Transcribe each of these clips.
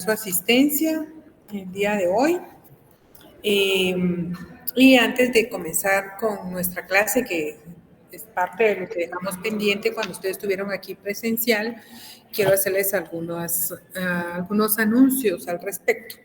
su asistencia el día de hoy. Y antes de comenzar con nuestra clase, que es parte de lo que dejamos pendiente cuando ustedes estuvieron aquí presencial, quiero hacerles algunos anuncios al respecto.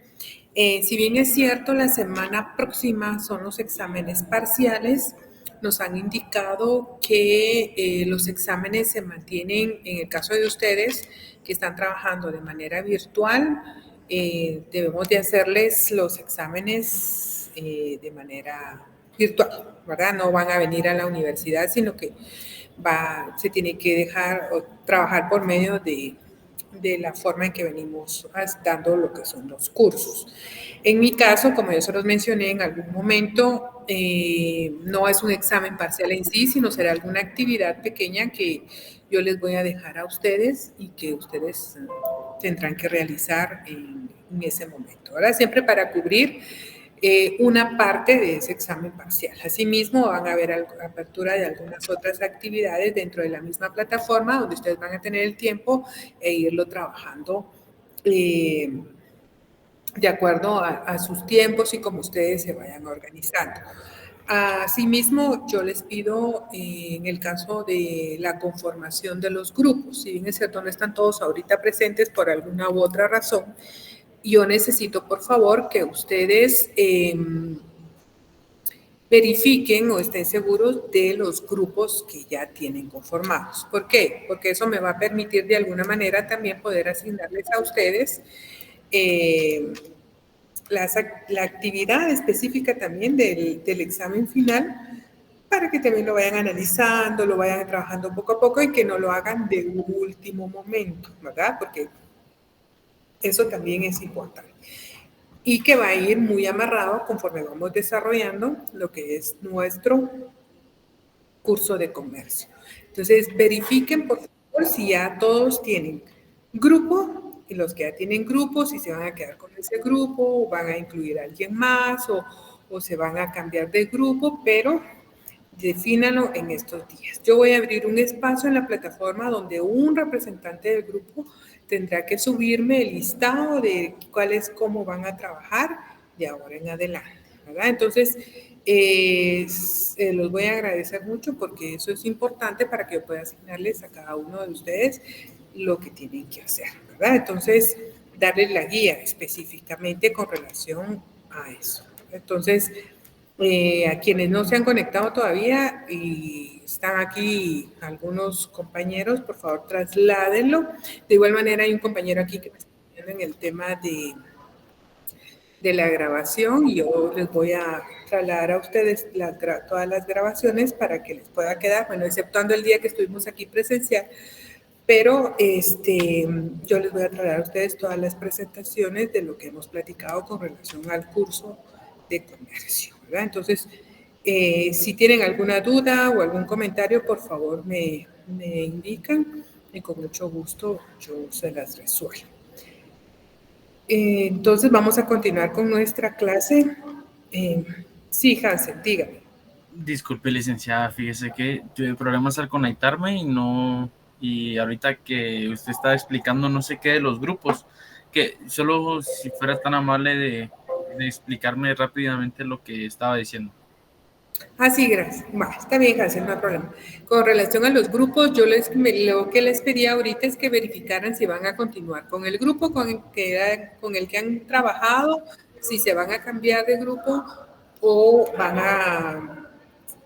Si bien es cierto, la semana próxima son los exámenes parciales, nos han indicado que los exámenes se mantienen, en el caso de ustedes que están trabajando de manera virtual, debemos de hacerles los exámenes de manera virtual, ¿verdad? No van a venir a la universidad, sino que se tiene que dejar o trabajar por medio de la forma en que venimos dando lo que son los cursos. En mi caso, como yo se los mencioné en algún momento, no es un examen parcial en sí, sino será alguna actividad pequeña que yo les voy a dejar a ustedes y que ustedes tendrán que realizar en ese momento. Ahora, siempre para cubrir una parte de ese examen parcial. Asimismo, van a haber apertura de algunas otras actividades dentro de la misma plataforma donde ustedes van a tener el tiempo e irlo trabajando de acuerdo a sus tiempos y como ustedes se vayan organizando. Asimismo, yo les pido, en el caso de la conformación de los grupos, si bien es cierto, no están todos ahorita presentes por alguna u otra razón, yo necesito, por favor, que ustedes verifiquen o estén seguros de los grupos que ya tienen conformados. ¿Por qué? Porque eso me va a permitir de alguna manera también poder asignarles a ustedes la actividad específica también del examen final para que también lo vayan analizando, lo vayan trabajando poco a poco y que no lo hagan de último momento, ¿verdad? Porque eso también es importante. Y que va a ir muy amarrado conforme vamos desarrollando lo que es nuestro curso de comercio. Entonces, verifiquen, por favor, si ya todos tienen grupo, y los que ya tienen grupo, si se van a quedar con ese grupo, o van a incluir a alguien más, o se van a cambiar de grupo, pero defínanlo en estos días. Yo voy a abrir un espacio en la plataforma donde un representante del grupo tendrá que subirme el listado de cómo van a trabajar de ahora en adelante, ¿verdad? Entonces, los voy a agradecer mucho porque eso es importante para que yo pueda asignarles a cada uno de ustedes lo que tienen que hacer, ¿verdad? Entonces, darles la guía específicamente con relación a eso. Entonces, a quienes no se han conectado todavía y están aquí algunos compañeros, por favor trasládenlo. De igual manera hay un compañero aquí que me está pidiendo en el tema de la grabación y yo les voy a trasladar a ustedes todas las grabaciones para que les pueda quedar, bueno, exceptuando el día que estuvimos aquí presencial, pero yo les voy a trasladar a ustedes todas las presentaciones de lo que hemos platicado con relación al curso de comercio, ¿verdad? Entonces, si tienen alguna duda o algún comentario, por favor me indican y con mucho gusto yo se las resuelvo. Entonces, vamos a continuar con nuestra clase. Sí, Hansen, dígame. Disculpe, licenciada, fíjese que tuve problemas al conectarme y ahorita que usted estaba explicando no sé qué de los grupos, que solo si fuera tan amable de explicarme rápidamente lo que estaba diciendo. Sí, gracias. Está bien, Hansen, no hay problema. Con relación a los grupos, lo que les pedí ahorita es que verificaran si van a continuar con el grupo con el que han trabajado, si se van a cambiar de grupo o van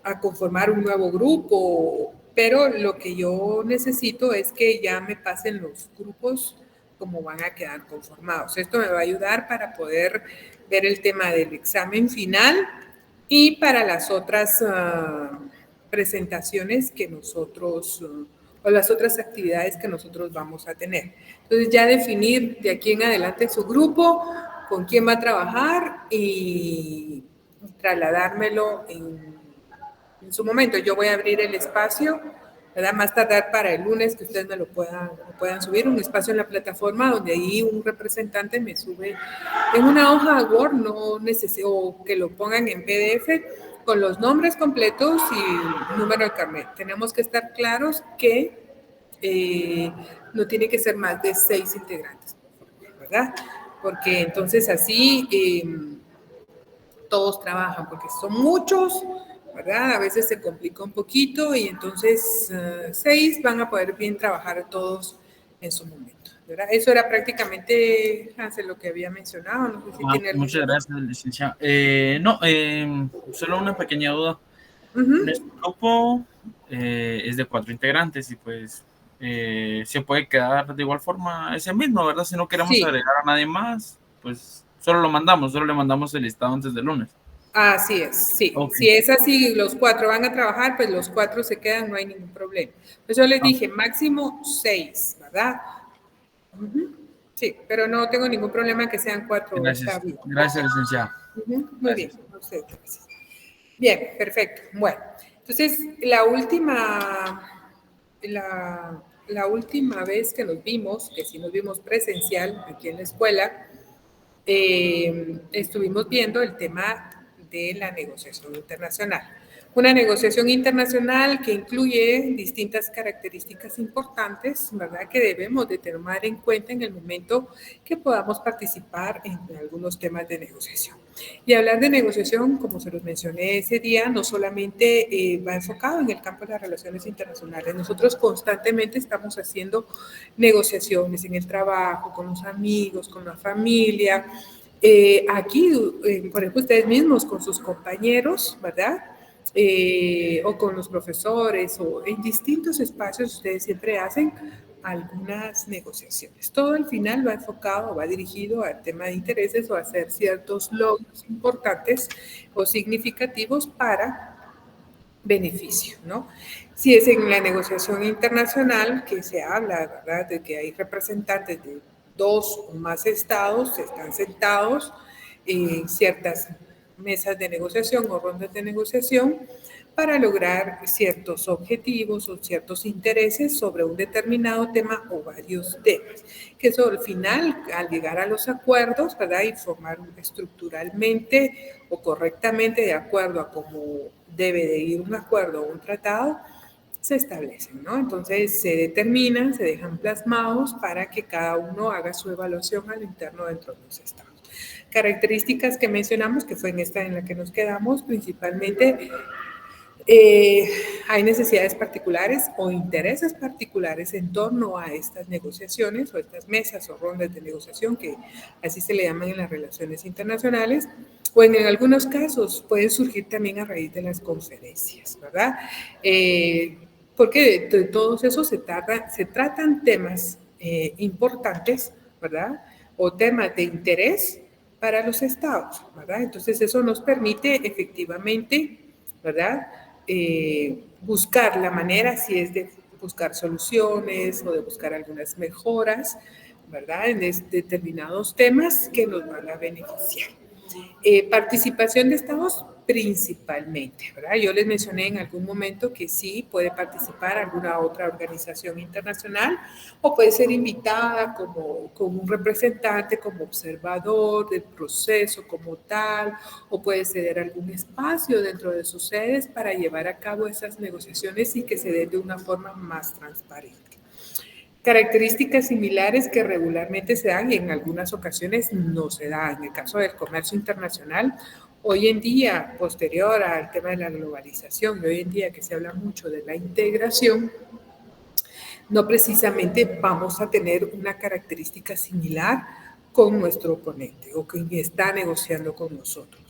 a conformar un nuevo grupo. Pero lo que yo necesito es que ya me pasen los grupos como van a quedar conformados. Esto me va a ayudar para poder ver el tema del examen final y para las otras presentaciones que nosotros, o las otras actividades que nosotros vamos a tener. Entonces ya definir de aquí en adelante su grupo, con quién va a trabajar y trasladármelo en su momento. Yo voy a abrir el espacio, ¿verdad? Más tardar para el lunes que ustedes me lo puedan subir, un espacio en la plataforma donde ahí un representante me sube en una hoja Word, no necesito, o que lo pongan en PDF con los nombres completos y número de carnet. Tenemos que estar claros que no tiene que ser más de 6 integrantes, ¿verdad? porque entonces así todos trabajan, porque son muchos, ¿verdad? A veces se complica un poquito y entonces 6 van a poder bien trabajar todos en su momento, ¿verdad? Eso era prácticamente, Hansel, lo que había mencionado, no sé si tiene alguna Muchas duda. gracias, licenciada. No, solo una pequeña duda. Uh-huh. Nuestro grupo es de 4 integrantes y pues se puede quedar de igual forma ese mismo, ¿verdad? Si no queremos Sí, agregar a nadie más, pues solo le mandamos el listado antes del lunes. así es, sí. Ok. Si es así, los 4 van a trabajar, pues los 4 se quedan, no hay ningún problema. Pues yo les Ah, dije máximo 6, ¿verdad? Uh-huh. Sí, pero no tengo ningún problema en que sean 4, está gracias, bien. gracias, licenciada. Uh-huh. Muy bien, Gracias. a usted, gracias. Bien, perfecto. Bueno, entonces la última vez que nos vimos, que sí nos vimos presencial aquí en la escuela, estuvimos viendo el tema de la negociación internacional. Una negociación internacional que incluye distintas características importantes, ¿verdad?, que debemos de tomar en cuenta en el momento que podamos participar en algunos temas de negociación. Y hablar de negociación, como se los mencioné ese día, no solamente va enfocado en el campo de las relaciones internacionales. Nosotros constantemente estamos haciendo negociaciones en el trabajo, con los amigos, con la familia. Aquí, por ejemplo, ustedes mismos con sus compañeros, ¿verdad? O con los profesores o en distintos espacios ustedes siempre hacen algunas negociaciones. Todo al final va enfocado, va dirigido al tema de intereses o a hacer ciertos logros importantes o significativos para beneficio, ¿no? Si es en la negociación internacional que se habla, ¿verdad?, de que hay representantes de 2 o más estados, están sentados en ciertas mesas de negociación o rondas de negociación para lograr ciertos objetivos o ciertos intereses sobre un determinado tema o varios temas. Que eso al final, al llegar a los acuerdos, ¿verdad?, y formar estructuralmente o correctamente de acuerdo a cómo debe de ir un acuerdo o un tratado, se establecen, ¿no? Entonces se determinan, se dejan plasmados para que cada uno haga su evaluación al interno dentro de los estados. Características que mencionamos, que fue en esta en la que nos quedamos, principalmente hay necesidades particulares o intereses particulares en torno a estas negociaciones o estas mesas o rondas de negociación, que así se le llaman en las relaciones internacionales, o en algunos casos pueden surgir también a raíz de las conferencias, ¿verdad? Porque de todos esos se tratan temas importantes, ¿verdad? O temas de interés para los estados, ¿verdad? Entonces eso nos permite efectivamente, ¿verdad?, buscar la manera, si es de buscar soluciones o de buscar algunas mejoras, ¿verdad?, en determinados temas que nos van a beneficiar. Participación de estados principalmente, ¿verdad? Yo les mencioné en algún momento que sí puede participar alguna otra organización internacional o puede ser invitada como un representante, como observador del proceso como tal, o puede ceder algún espacio dentro de sus sedes para llevar a cabo esas negociaciones y que se den de una forma más transparente. Características similares que regularmente se dan y en algunas ocasiones no se dan. En el caso del comercio internacional, hoy en día, posterior al tema de la globalización, y hoy en día que se habla mucho de la integración, no precisamente vamos a tener una característica similar con nuestro oponente o quien está negociando con nosotros.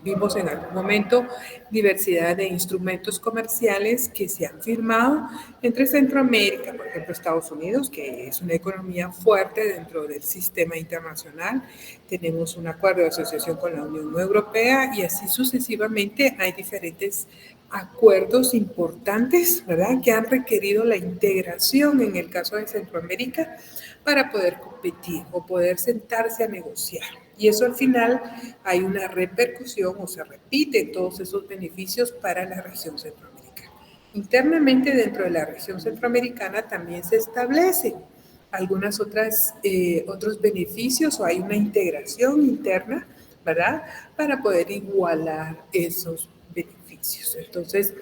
Vimos en algún momento diversidad de instrumentos comerciales que se han firmado entre Centroamérica, por ejemplo, Estados Unidos, que es una economía fuerte dentro del sistema internacional. Tenemos un acuerdo de asociación con la Unión Europea y así sucesivamente hay diferentes acuerdos importantes, ¿verdad?, que han requerido la integración en el caso de Centroamérica para poder competir o poder sentarse a negociar. Y eso al final hay una repercusión o se repiten todos esos beneficios para la región centroamericana. Internamente dentro de la región centroamericana también se establecen algunas otros beneficios o hay una integración interna, ¿verdad?, para poder igualar esos beneficios. Entonces,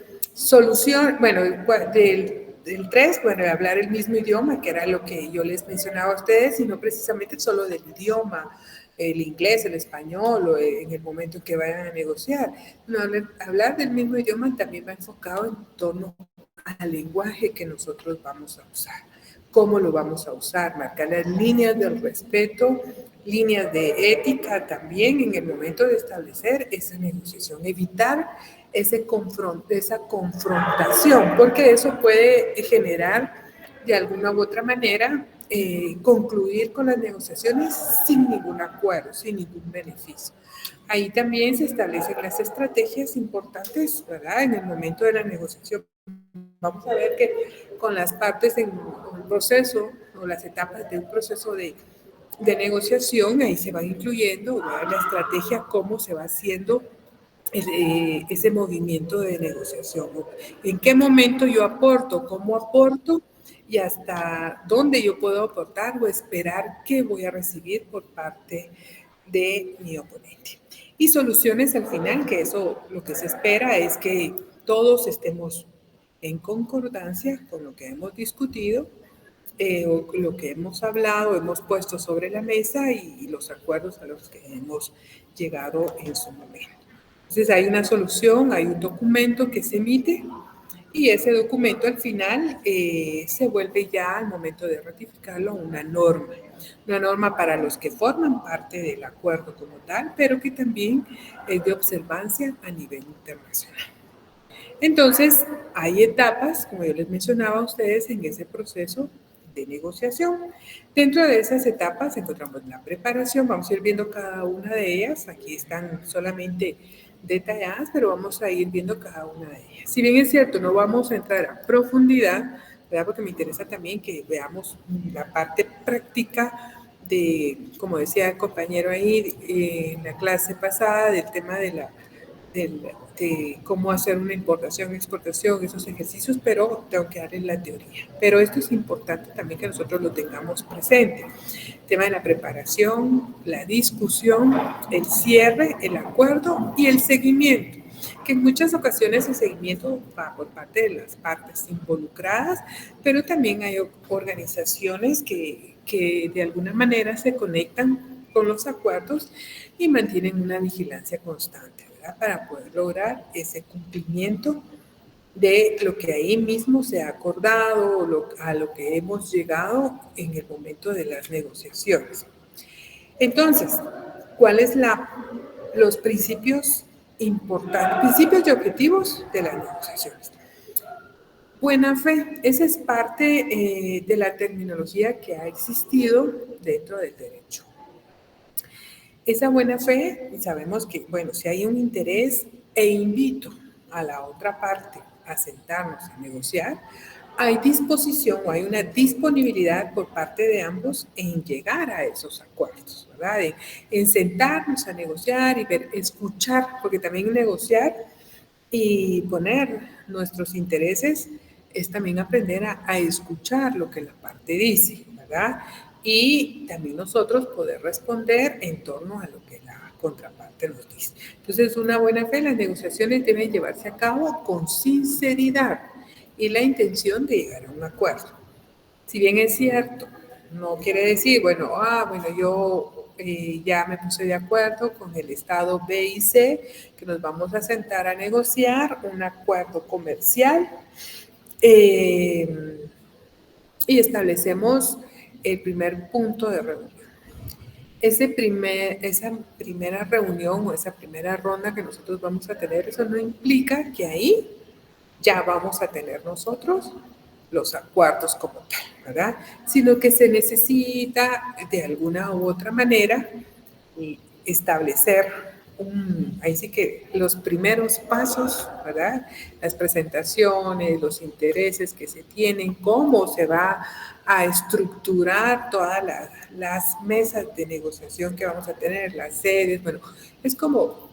del 3, bueno, hablar el mismo idioma, que era lo que yo les mencionaba a ustedes, y no precisamente solo del idioma, el inglés, el español, o en el momento que vayan a negociar. No, hablar del mismo idioma también va enfocado en torno al lenguaje que nosotros vamos a usar. ¿Cómo lo vamos a usar? Marcar las líneas del respeto, líneas de ética también en el momento de establecer esa negociación, evitar esa confrontación, porque eso puede generar de alguna u otra manera concluir con las negociaciones sin ningún acuerdo, sin ningún beneficio. Ahí también se establecen las estrategias importantes, ¿verdad? En el momento de la negociación. Vamos a ver que con las partes en un proceso o las etapas de un proceso de negociación, ahí se va incluyendo, ¿verdad?, la estrategia, cómo se va haciendo ese movimiento de negociación. ¿En qué momento yo aporto? ¿Cómo aporto? Y hasta dónde yo puedo aportar o esperar qué voy a recibir por parte de mi oponente. Y soluciones al final, que eso lo que se espera es que todos estemos en concordancia con lo que hemos discutido, o lo que hemos hablado, hemos puesto sobre la mesa y los acuerdos a los que hemos llegado en su momento. Entonces hay una solución, hay un documento que se emite y ese documento al final se vuelve ya al momento de ratificarlo una norma para los que forman parte del acuerdo como tal, pero que también es de observancia a nivel internacional. Entonces, hay etapas, como yo les mencionaba a ustedes, en ese proceso de negociación. Dentro de esas etapas encontramos la preparación, vamos a ir viendo cada una de ellas, aquí están solamente detalladas, pero vamos a ir viendo cada una de ellas. Si bien es cierto, no vamos a entrar a profundidad, ¿verdad?, porque me interesa también que veamos la parte práctica de, como decía el compañero ahí en la clase pasada, del tema de cómo hacer una importación, exportación, esos ejercicios, pero tengo que darles la teoría. Pero esto es importante también que nosotros lo tengamos presente. El tema de la preparación, la discusión, el cierre, el acuerdo y el seguimiento, que en muchas ocasiones el seguimiento va por parte de las partes involucradas, pero también hay organizaciones que de alguna manera se conectan con los acuerdos y mantienen una vigilancia constante, ¿verdad?, para poder lograr ese cumplimiento de lo que ahí mismo se ha acordado o a lo que hemos llegado en el momento de las negociaciones. Entonces, ¿cuáles los principios importantes, principios y objetivos de las negociaciones? Buena fe, esa es parte de la terminología que ha existido dentro del derecho. Esa buena fe, sabemos que, bueno, si hay un interés e invito a la otra parte a sentarnos a negociar, hay disposición o hay una disponibilidad por parte de ambos en llegar a esos acuerdos, ¿verdad? En sentarnos a negociar y escuchar, porque también negociar y poner nuestros intereses es también aprender a escuchar lo que la parte dice, ¿verdad? Y también nosotros poder responder en torno a lo que la contraparte nos dice. Entonces, una buena fe, las negociaciones deben llevarse a cabo con sinceridad y la intención de llegar a un acuerdo. Si bien es cierto, no quiere decir, bueno, yo ya me puse de acuerdo con el estado B y C, que nos vamos a sentar a negociar un acuerdo comercial y establecemos el primer punto de reunión. Esa primera reunión o esa primera ronda que nosotros vamos a tener, eso no implica que ahí ya vamos a tener nosotros los acuerdos como tal, ¿verdad? Sino que se necesita de alguna u otra manera establecer ahí sí que los primeros pasos, ¿verdad? Las presentaciones, los intereses que se tienen, cómo se va a estructurar todas las mesas de negociación que vamos a tener, las sedes, bueno, es como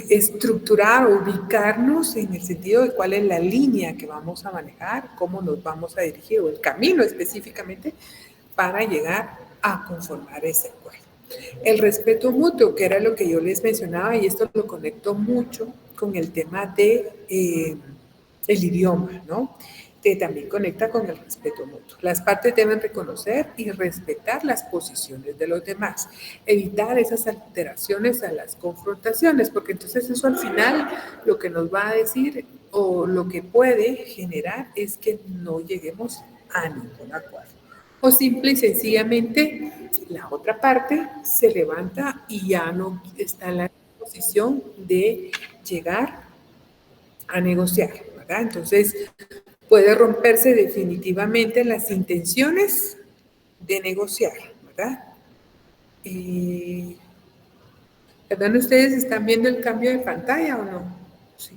estructurar o ubicarnos en el sentido de cuál es la línea que vamos a manejar, cómo nos vamos a dirigir, o el camino específicamente para llegar a conformar ese acuerdo. El respeto mutuo, que era lo que yo les mencionaba, y esto lo conecto mucho con el tema de el idioma, ¿no? que también conecta con el respeto mutuo. Las partes deben reconocer y respetar las posiciones de los demás, evitar esas alteraciones a las confrontaciones, porque entonces eso al final lo que nos va a decir o lo que puede generar es que no lleguemos a ningún acuerdo. O simple y sencillamente la otra parte se levanta y ya no está en la posición de llegar a negociar, ¿verdad? Entonces, puede romperse definitivamente las intenciones de negociar, ¿verdad? Perdón, ¿ustedes están viendo el cambio de pantalla o no? Sí.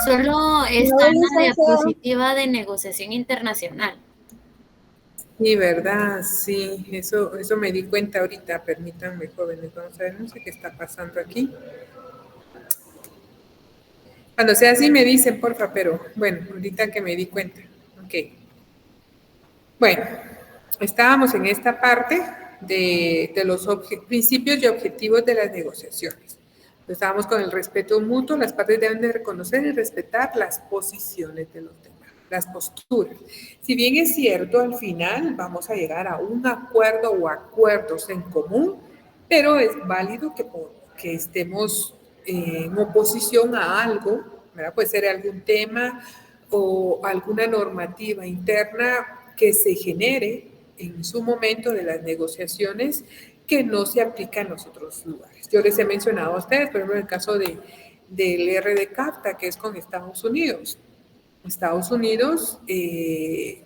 Solo está en la diapositiva de negociación internacional. Sí, ¿verdad? Sí, eso me di cuenta ahorita. Permítanme, jóvenes, vamos a ver, no sé qué está pasando aquí. Cuando sea así me dicen, porfa, pero bueno, ahorita que me di cuenta. Ok. Bueno, estábamos en esta parte de los principios y objetivos de las negociaciones. Estábamos con el respeto mutuo, las partes deben de reconocer y respetar las posiciones de los demás, las posturas. Si bien es cierto, al final vamos a llegar a un acuerdo o acuerdos en común, pero es válido que estemos en oposición a algo, ¿verdad? Puede ser algún tema o alguna normativa interna que se genere en su momento de las negociaciones que no se aplica en los otros lugares. Yo les he mencionado a ustedes, por ejemplo, el caso del RD CAFTA, que es con Estados Unidos. Estados Unidos, ahí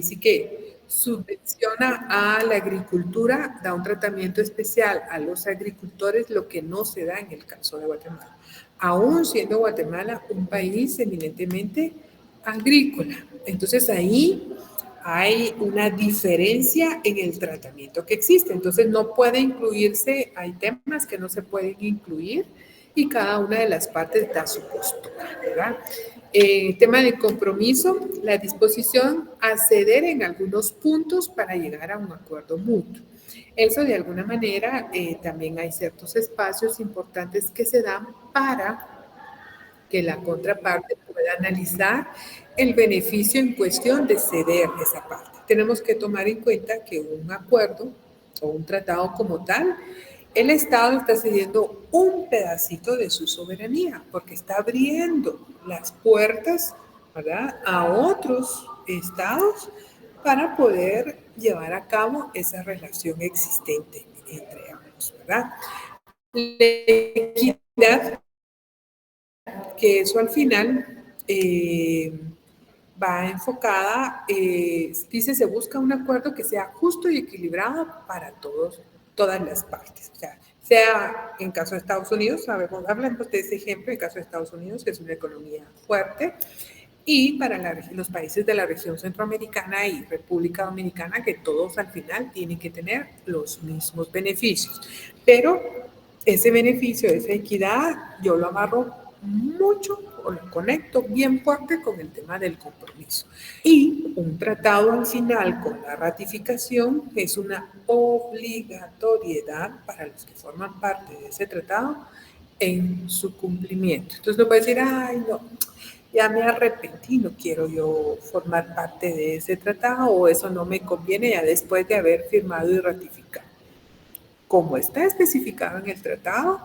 sí que subvenciona a la agricultura, da un tratamiento especial a los agricultores, lo que no se da en el caso de Guatemala. Aún siendo Guatemala un país eminentemente agrícola. Entonces ahí hay una diferencia en el tratamiento que existe. Entonces no puede incluirse, hay temas que no se pueden incluir y cada una de las partes da su postura, ¿verdad? Tema de compromiso, la disposición a ceder en algunos puntos para llegar a un acuerdo mutuo. Eso de alguna manera también hay ciertos espacios importantes que se dan para que la contraparte pueda analizar el beneficio en cuestión de ceder esa parte. Tenemos que tomar en cuenta que un acuerdo o un tratado como tal, el Estado está cediendo un pedacito de su soberanía porque está abriendo las puertas, ¿verdad?, a otros estados para poder llevar a cabo esa relación existente entre ambos, ¿verdad? La equidad, que eso al final va enfocada, dice, se busca un acuerdo que sea justo y equilibrado para todas las partes. O sea en caso de Estados Unidos, hablamos de ese ejemplo, en caso de Estados Unidos, que es una economía fuerte, y para los países de la región centroamericana y República Dominicana, que todos al final tienen que tener los mismos beneficios. Pero ese beneficio, esa equidad, yo lo amarro mucho o lo conecto bien fuerte con el tema del compromiso. Y un tratado al final con la ratificación es una obligatoriedad para los que forman parte de ese tratado en su cumplimiento. Entonces no puede decir, ay, no, ya me arrepentí, no quiero yo formar parte de ese tratado o eso no me conviene ya después de haber firmado y ratificado. Como está especificado en el tratado,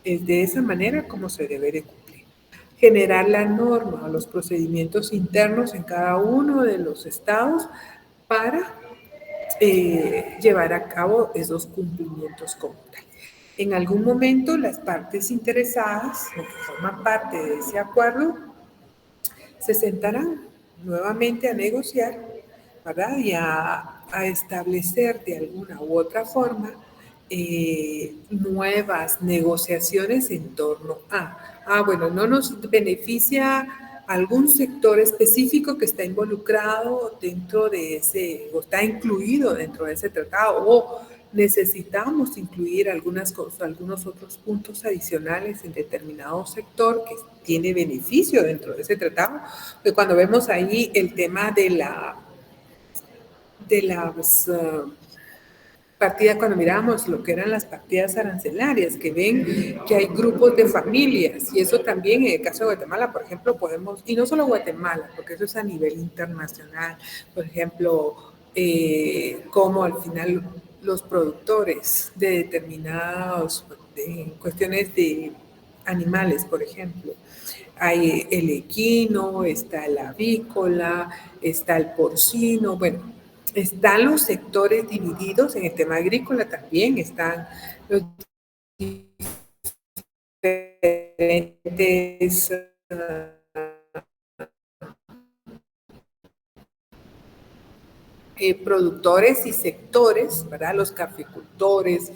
es de esa manera como se debe de cumplir. Generar la norma o los procedimientos internos en cada uno de los estados para llevar a cabo esos cumplimientos como tal. En algún momento las partes interesadas o que forman parte de ese acuerdo se sentarán nuevamente a negociar, ¿verdad? Y a establecer de alguna u otra forma nuevas negociaciones en torno a, bueno, no nos beneficia algún sector específico que está involucrado dentro de ese, o está incluido dentro de ese tratado, o necesitamos incluir algunos otros puntos adicionales en determinado sector que tiene beneficio dentro de ese tratado. Porque cuando vemos ahí el tema de las partida, cuando mirábamos lo que eran las partidas arancelarias, que ven que hay grupos de familias, y eso también en el caso de Guatemala, por ejemplo, podemos, y no solo Guatemala, porque eso es a nivel internacional, por ejemplo, como al final los productores de determinados, de cuestiones de animales, por ejemplo, hay el equino, está el avícola, está el porcino, bueno, están los sectores divididos en el tema agrícola también, están los diferentes productores y sectores, ¿verdad? Los caficultores,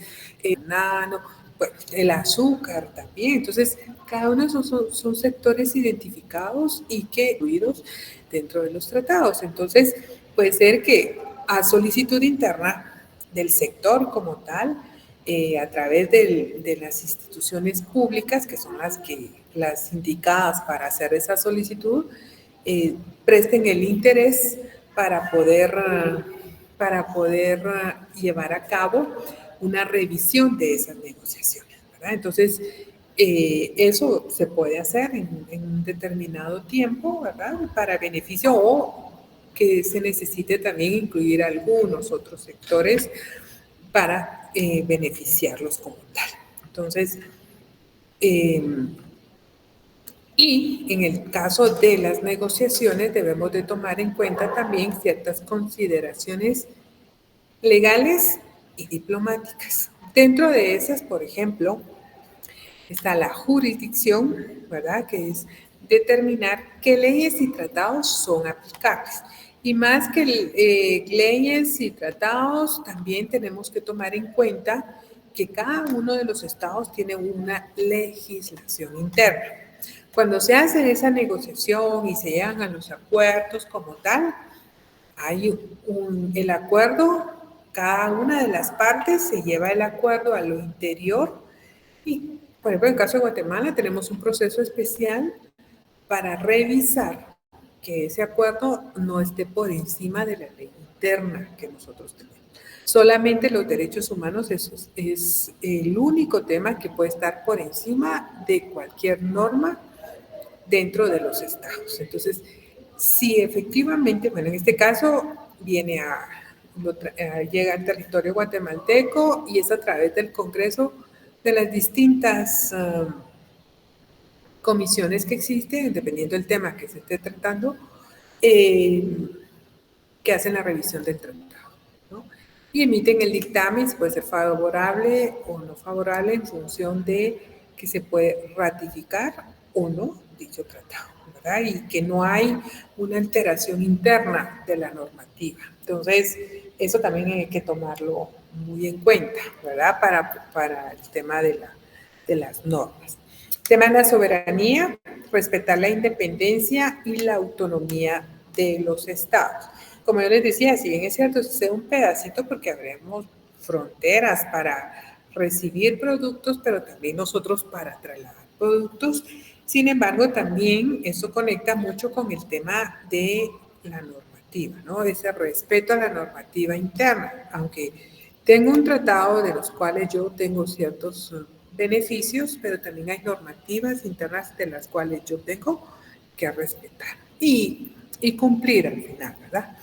nano, bueno, el azúcar también. Entonces, cada uno de esos son sectores identificados y que incluidos dentro de los tratados. Entonces, puede ser que a solicitud interna del sector como tal, a través de las instituciones públicas, que son las indicadas para hacer esa solicitud, presten el interés para poder llevar a cabo una revisión de esas negociaciones, ¿verdad? Entonces, eso se puede hacer en un determinado tiempo, ¿verdad? Para beneficio, o que se necesite también incluir algunos otros sectores para beneficiarlos como tal. Entonces, y en el caso de las negociaciones debemos de tomar en cuenta también ciertas consideraciones legales y diplomáticas. Dentro de esas, por ejemplo, está la jurisdicción, ¿verdad? Que es determinar qué leyes y tratados son aplicables. Y más que leyes y tratados, también tenemos que tomar en cuenta que cada uno de los estados tiene una legislación interna. Cuando se hace esa negociación y se llegan a los acuerdos como tal, hay el acuerdo, cada una de las partes se lleva el acuerdo a lo interior y, por ejemplo, en el caso de Guatemala tenemos un proceso especial para revisar que ese acuerdo no esté por encima de la ley interna que nosotros tenemos. Solamente los derechos humanos es el único tema que puede estar por encima de cualquier norma dentro de los estados. Entonces, si efectivamente, bueno, en este caso llega al territorio guatemalteco y es a través del Congreso de las distintas comisiones que existen, dependiendo del tema que se esté tratando, que hacen la revisión del tratado, ¿no? Y emiten el dictamen, si puede ser favorable o no favorable en función de que se puede ratificar o no dicho tratado, ¿verdad? Y que no hay una alteración interna de la normativa. Entonces, eso también hay que tomarlo muy en cuenta, ¿verdad? Para el tema de las normas. Tema de la soberanía, respetar la independencia y la autonomía de los estados. Como yo les decía, si bien es cierto, sea un pedacito porque habremos fronteras para recibir productos, pero también nosotros para trasladar productos. Sin embargo, también eso conecta mucho con el tema de la normativa, ¿no? Ese respeto a la normativa interna, aunque tengo un tratado de los cuales yo tengo ciertos beneficios, pero también hay normativas internas de las cuales yo tengo que respetar y cumplir al final, ¿verdad?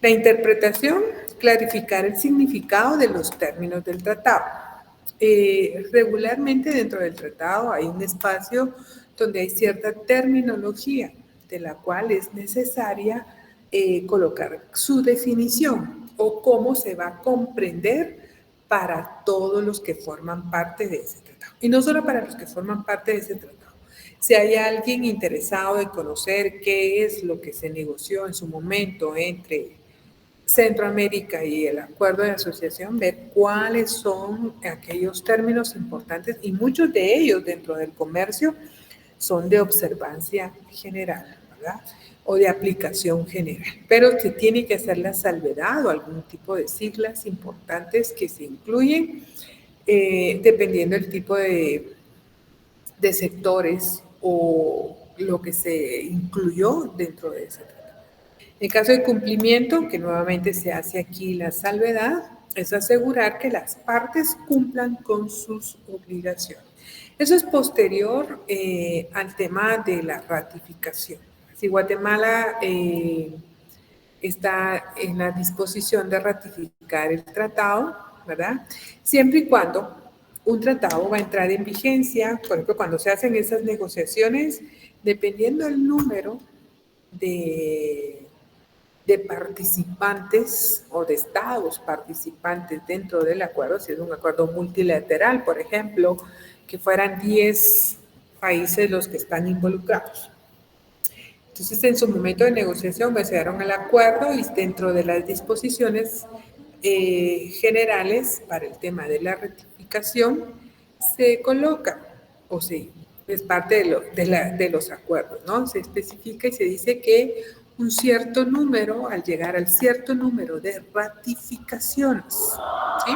La interpretación, clarificar el significado de los términos del tratado. Regularmente dentro del tratado hay un espacio donde hay cierta terminología de la cual es necesaria colocar su definición o cómo se va a comprender para todos los que forman parte de ese tratado. Y no solo para los que forman parte de ese tratado. Si hay alguien interesado en conocer qué es lo que se negoció en su momento entre Centroamérica y el acuerdo de asociación, ver cuáles son aquellos términos importantes y muchos de ellos dentro del comercio son de observancia general, ¿verdad? O de aplicación general, pero se tiene que hacer la salvedad o algún tipo de siglas importantes que se incluyen dependiendo del tipo de sectores o lo que se incluyó dentro de ese tratado. En caso de cumplimiento, que nuevamente se hace aquí la salvedad, es asegurar que las partes cumplan con sus obligaciones. Eso es posterior al tema de la ratificación. Si Guatemala está en la disposición de ratificar el tratado, ¿verdad? Siempre y cuando un tratado va a entrar en vigencia, por ejemplo, cuando se hacen esas negociaciones, dependiendo del número de participantes o de estados participantes dentro del acuerdo, si es un acuerdo multilateral, por ejemplo, que fueran 10 países los que están involucrados. Entonces, en su momento de negociación, pues, se llegaron al acuerdo y dentro de las disposiciones generales para el tema de la ratificación, se coloca, o sí, es parte de los acuerdos, ¿no? Se especifica y se dice que un cierto número, al llegar al cierto número de ratificaciones, ¿sí?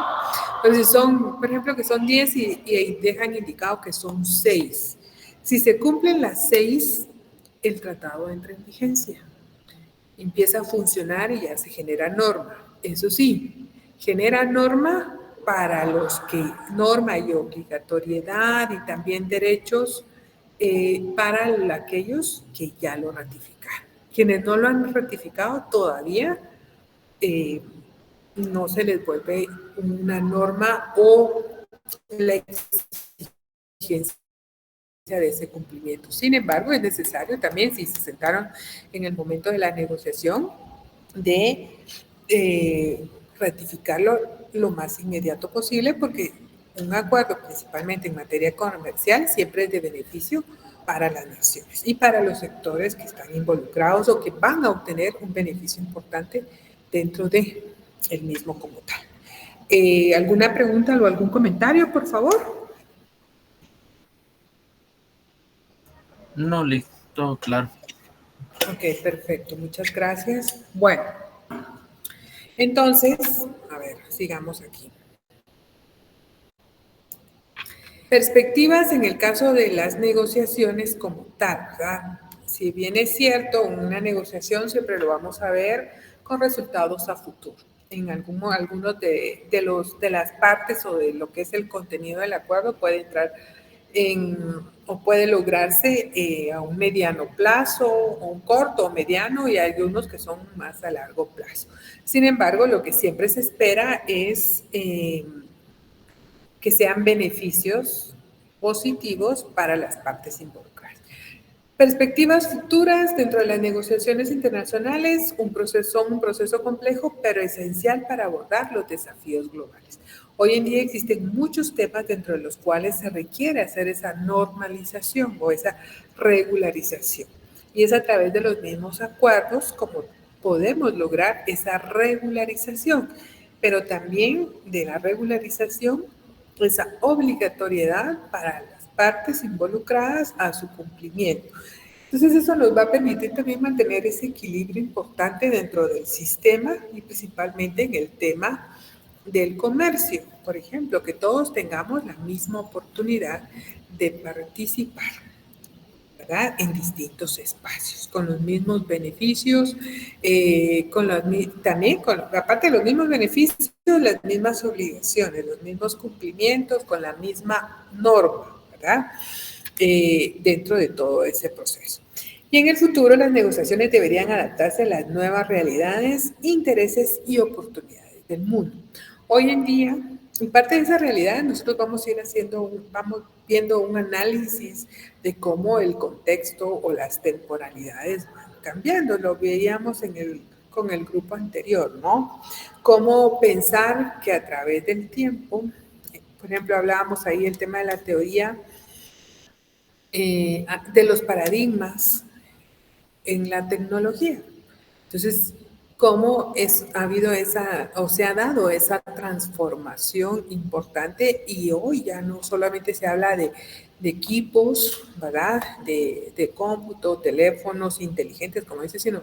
Entonces son, por ejemplo, que son 10 y dejan indicado que son 6. Si se cumplen las 6, el tratado entra en vigencia. Empieza a funcionar y ya se genera norma. Eso sí, genera norma para los que, norma y obligatoriedad y también derechos para aquellos que ya lo ratificaron. Quienes no lo han ratificado todavía, no se les vuelve una norma o la exigencia de ese cumplimiento. Sin embargo, es necesario también, si se sentaron en el momento de la negociación, de ratificarlo lo más inmediato posible, porque un acuerdo, principalmente en materia comercial, siempre es de beneficio para las naciones y para los sectores que están involucrados o que van a obtener un beneficio importante dentro de el mismo como tal. ¿Alguna pregunta o algún comentario, por favor? No, listo, claro. Ok, perfecto, muchas gracias. Bueno, entonces, a ver, sigamos aquí. Perspectivas en el caso de las negociaciones como tal, ¿verdad? Si bien es cierto, una negociación siempre lo vamos a ver con resultados a futuro. En algunos de las partes o de lo que es el contenido del acuerdo puede entrar o puede lograrse a un mediano plazo, o un corto o mediano, y hay unos que son más a largo plazo. Sin embargo, lo que siempre se espera es que sean beneficios positivos para las partes involucradas. Perspectivas futuras dentro de las negociaciones internacionales, son un proceso complejo, pero esencial para abordar los desafíos globales. Hoy en día existen muchos temas dentro de los cuales se requiere hacer esa normalización o esa regularización. Y es a través de los mismos acuerdos como podemos lograr esa regularización, pero también de la regularización, esa obligatoriedad para las partes involucradas a su cumplimiento. Entonces eso nos va a permitir también mantener ese equilibrio importante dentro del sistema y principalmente en el tema del comercio. Por ejemplo, que todos tengamos la misma oportunidad de participar, ¿verdad? En distintos espacios, con los mismos beneficios, también aparte de los mismos beneficios, las mismas obligaciones, los mismos cumplimientos, con la misma norma, ¿verdad? Dentro de todo ese proceso. Y en el futuro las negociaciones deberían adaptarse a las nuevas realidades, intereses y oportunidades del mundo. Hoy en día, en parte de esa realidad, nosotros vamos a ir vamos viendo un análisis de cómo el contexto o las temporalidades van cambiando. Lo veíamos con el grupo anterior, ¿no? Cómo pensar que a través del tiempo, por ejemplo, hablábamos ahí el tema de la teoría de los paradigmas en la tecnología. Entonces, cómo ha habido se ha dado esa transformación importante, y hoy ya no solamente se habla de equipos, ¿verdad? De cómputo, teléfonos inteligentes, como dice, sino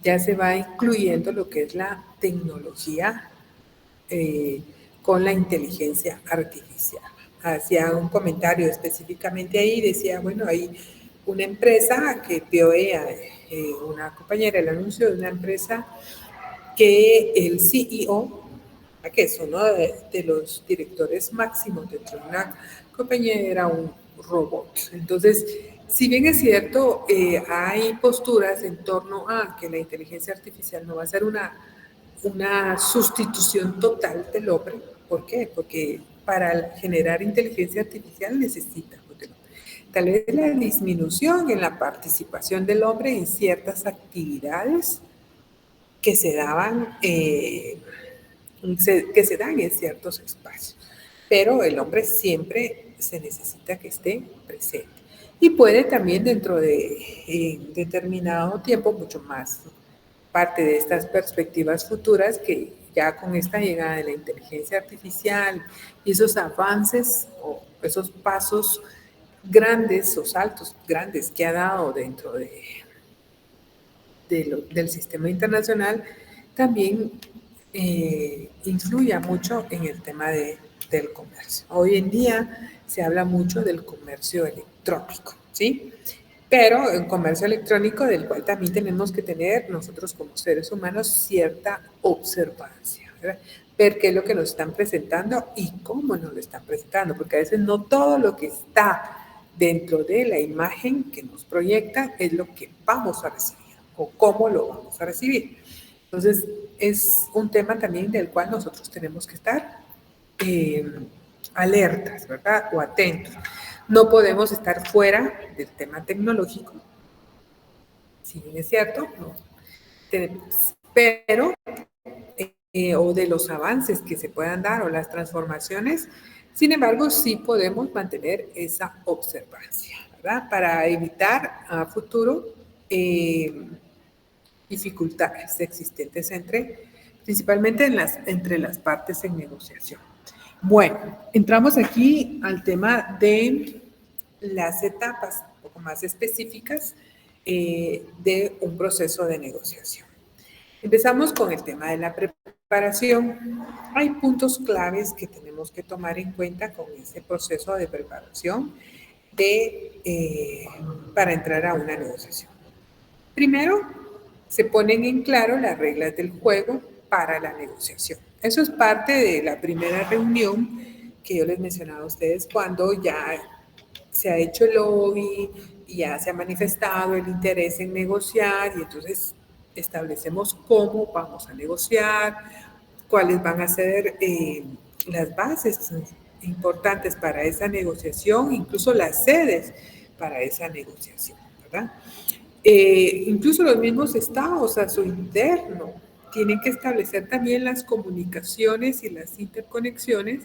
ya se va incluyendo lo que es la tecnología con la inteligencia artificial. Hacía un comentario específicamente ahí, decía, bueno, hay una empresa que vio una compañera, el anuncio de una empresa que el CEO que es uno de los directores máximos dentro de una compañía, era un robot. Entonces, si bien es cierto, hay posturas en torno a que la inteligencia artificial no va a ser una sustitución total del hombre. ¿Por qué? Porque para generar inteligencia artificial necesita del hombre. Tal vez la disminución en la participación del hombre en ciertas actividades que se daban, que se dan en ciertos espacios. Pero el hombre siempre se necesita que esté presente. Y puede también dentro de determinado tiempo, mucho más, parte de estas perspectivas futuras que ya con esta llegada de la inteligencia artificial y esos avances o esos pasos grandes o saltos grandes que ha dado dentro del sistema internacional, también influye mucho en el tema del comercio. Hoy en día se habla mucho del comercio electrónico, ¿sí? Pero el comercio electrónico del cual también tenemos que tener nosotros como seres humanos cierta observancia, ¿verdad? Ver qué es lo que nos están presentando y cómo nos lo están presentando, porque a veces no todo lo que está dentro de la imagen que nos proyecta es lo que vamos a recibir o cómo lo vamos a recibir. Entonces, es un tema también del cual nosotros tenemos que estar alertas, ¿verdad? O atentos. No podemos estar fuera del tema tecnológico, si bien es cierto, ¿no? Pero, o de los avances que se puedan dar o las transformaciones, sin embargo, sí podemos mantener esa observancia, ¿verdad? Para evitar a futuro dificultades existentes principalmente entre las partes en negociación. Bueno, entramos aquí al tema de las etapas un poco más específicas de un proceso de negociación. Empezamos con el tema de la preparación. Hay puntos claves que tenemos que tomar en cuenta con ese proceso de preparación para entrar a una negociación. Primero, se ponen en claro las reglas del juego para la negociación. Eso es parte de la primera reunión que yo les mencionaba a ustedes cuando ya se ha hecho el lobby y ya se ha manifestado el interés en negociar y entonces establecemos cómo vamos a negociar, cuáles van a ser las bases importantes para esa negociación, incluso las sedes para esa negociación, ¿verdad? Incluso los mismos estados a su interno tienen que establecer también las comunicaciones y las interconexiones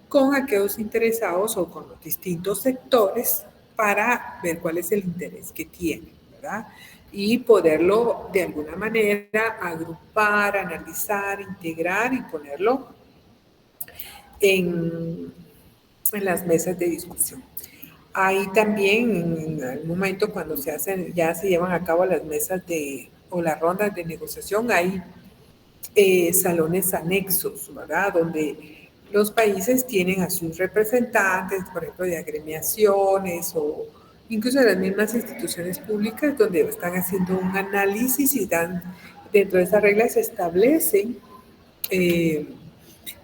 con aquellos interesados o con los distintos sectores para ver cuál es el interés que tienen, ¿verdad? Y poderlo de alguna manera agrupar, analizar, integrar y ponerlo en las mesas de discusión. Hay también, en el momento cuando ya se llevan a cabo las mesas o las rondas de negociación, hay salones anexos, ¿verdad? Donde los países tienen a sus representantes, por ejemplo, de agremiaciones o incluso de las mismas instituciones públicas, donde están haciendo un análisis y dentro de esas reglas se establecen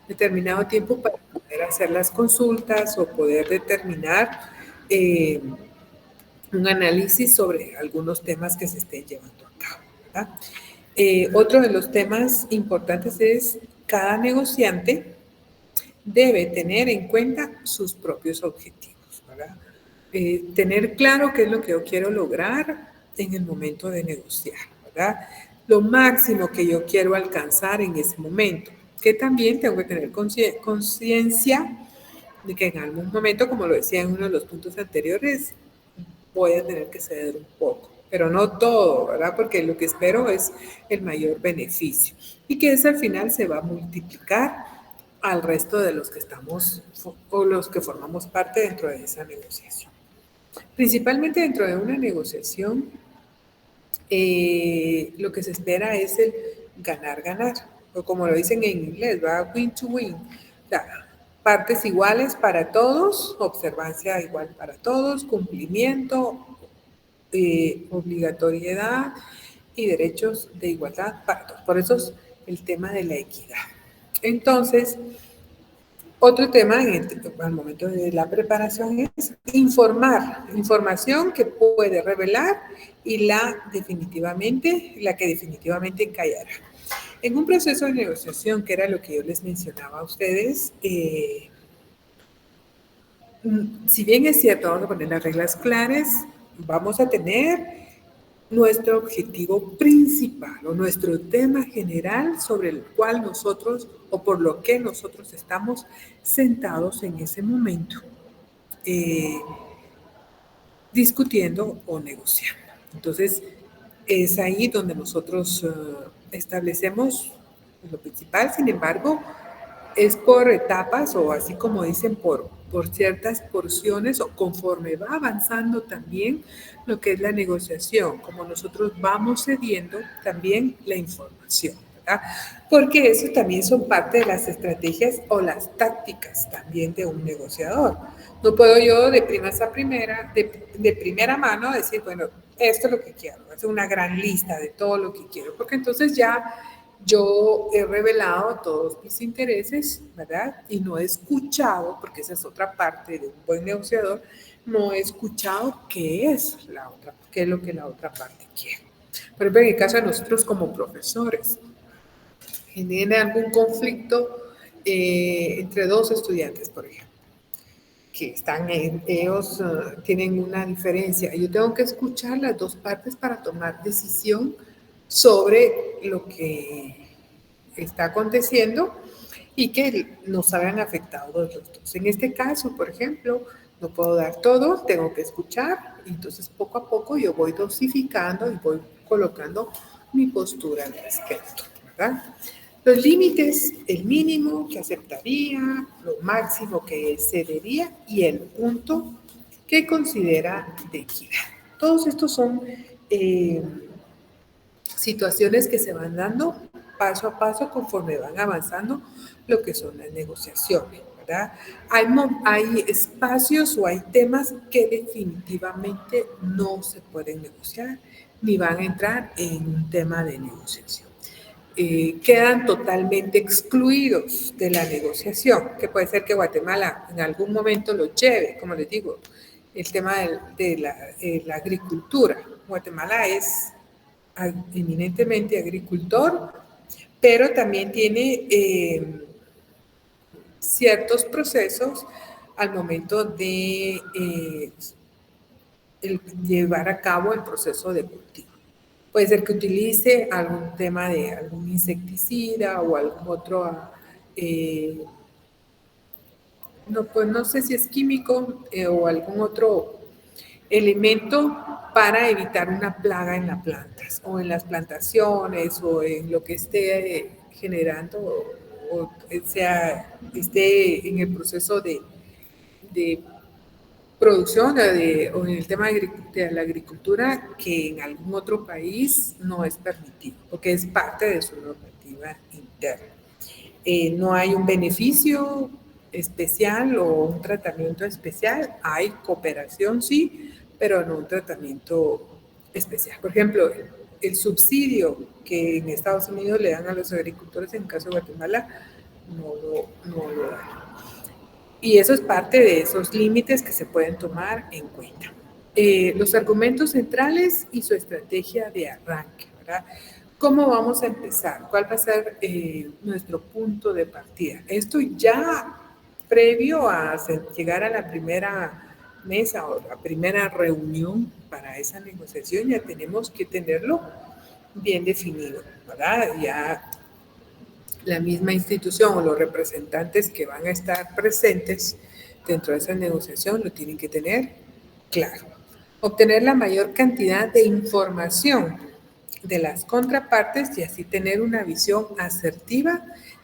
determinado tiempo para poder hacer las consultas o poder determinar un análisis sobre algunos temas que se estén llevando a cabo, ¿verdad? Otro de los temas importantes es cada negociante debe tener en cuenta sus propios objetivos, ¿verdad? Tener claro qué es lo que yo quiero lograr en el momento de negociar, ¿verdad? Lo máximo que yo quiero alcanzar en ese momento, que también tengo que tener conciencia de que en algún momento, como lo decía en uno de los puntos anteriores, voy a tener que ceder un poco, pero no todo, ¿verdad? Porque lo que espero es el mayor beneficio y que eso al final se va a multiplicar al resto de los que estamos o los que formamos parte dentro de esa negociación. Principalmente dentro de una negociación, lo que se espera es el ganar-ganar, o como lo dicen en inglés, ¿verdad? Win to win. O sea, partes iguales para todos, observancia igual para todos, cumplimiento, obligatoriedad y derechos de igualdad para todos. Por eso es el tema de la equidad. Entonces, otro tema al momento de la preparación es información que puede revelar y la que definitivamente callará. En un proceso de negociación, que era lo que yo les mencionaba a ustedes, si bien es cierto, vamos a poner las reglas claras, vamos a tener nuestro objetivo principal o nuestro tema general sobre el cual nosotros o por lo que nosotros estamos sentados en ese momento discutiendo o negociando. Entonces, es ahí donde nosotros establecemos lo principal. Sin embargo, es por etapas o así como dicen, por ciertas porciones o conforme va avanzando también lo que es la negociación, como nosotros vamos cediendo también la información, ¿verdad? Porque eso también son parte de las estrategias o las tácticas también de un negociador. No puedo yo de primera mano decir, bueno, esto es lo que quiero, hacer una gran lista de todo lo que quiero, porque entonces ya yo he revelado todos mis intereses, ¿verdad? Y no he escuchado, porque esa es otra parte de un buen negociador, no he escuchado qué es lo que la otra parte quiere. Por ejemplo, en el caso de nosotros como profesores, genera algún conflicto entre dos estudiantes, por ejemplo, que ellos tienen una diferencia. Yo tengo que escuchar las dos partes para tomar decisión sobre lo que está aconteciendo y que nos hayan afectado los dos. En este caso, por ejemplo, no puedo dar todo, tengo que escuchar, y entonces poco a poco yo voy dosificando y voy colocando mi postura al respecto, ¿verdad? Los límites, el mínimo que aceptaría, lo máximo que cedería y el punto que considera de equidad. Todos estos son situaciones que se van dando paso a paso conforme van avanzando lo que son las negociaciones, ¿verdad? Hay espacios o hay temas que definitivamente no se pueden negociar ni van a entrar en un tema de negociación. Quedan totalmente excluidos de la negociación, que puede ser que Guatemala en algún momento lo lleve, como les digo, el tema de la agricultura. Guatemala es eminentemente agricultor, pero también tiene ciertos procesos al momento de llevar a cabo el proceso de cultivo. Puede ser que utilice algún tema de algún insecticida o algún otro, no sé si es químico o algún otro elemento para evitar una plaga en las plantas o en las plantaciones o en lo que esté generando o esté en el proceso de producción o en el tema de la agricultura que en algún otro país no es permitido, porque es parte de su normativa interna. No hay un beneficio especial o un tratamiento especial, hay cooperación sí, pero no un tratamiento especial. Por ejemplo, el subsidio que en Estados Unidos le dan a los agricultores, en el caso de Guatemala, no lo dan. Y eso es parte de esos límites que se pueden tomar en cuenta. Los argumentos centrales y su estrategia de arranque, ¿verdad? ¿Cómo vamos a empezar? ¿Cuál va a ser nuestro punto de partida? Esto ya previo a llegar a la primera mesa o la primera reunión para esa negociación, ya tenemos que tenerlo bien definido, ¿verdad? Ya la misma institución o los representantes que van a estar presentes dentro de esa negociación lo tienen que tener claro. Obtener la mayor cantidad de información de las contrapartes y así tener una visión asertiva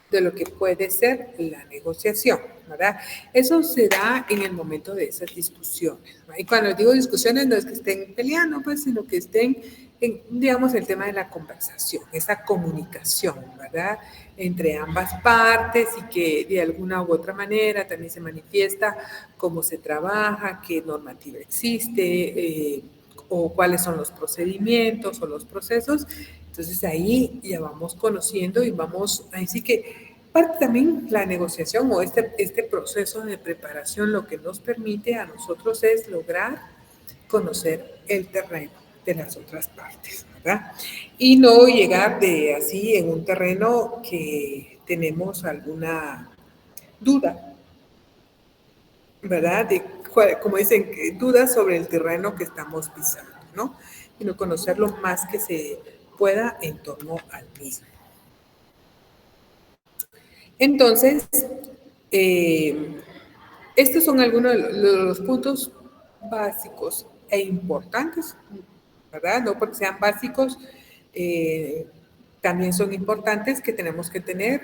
de lo que puede ser la negociación, ¿verdad? Eso se da en el momento de esas discusiones, ¿verdad? Y cuando digo discusiones no es que estén peleando, pues, sino que estén en, digamos, el tema de la conversación, esa comunicación, ¿verdad? Entre ambas partes y que de alguna u otra manera también se manifiesta cómo se trabaja, qué normativa existe, o cuáles son los procedimientos o los procesos. Entonces ahí ya vamos conociendo y vamos, ahí sí que Parte también la negociación o este proceso de preparación lo que nos permite a nosotros es lograr conocer el terreno de las otras partes, ¿verdad? Y no llegar de así en un terreno que tenemos alguna duda, ¿verdad? Como dicen, dudas sobre el terreno que estamos pisando, ¿no? Sino conocer lo más que se pueda en torno al mismo. Entonces, estos son algunos de los puntos básicos e importantes, ¿verdad? No porque sean básicos, también son importantes que tenemos que tener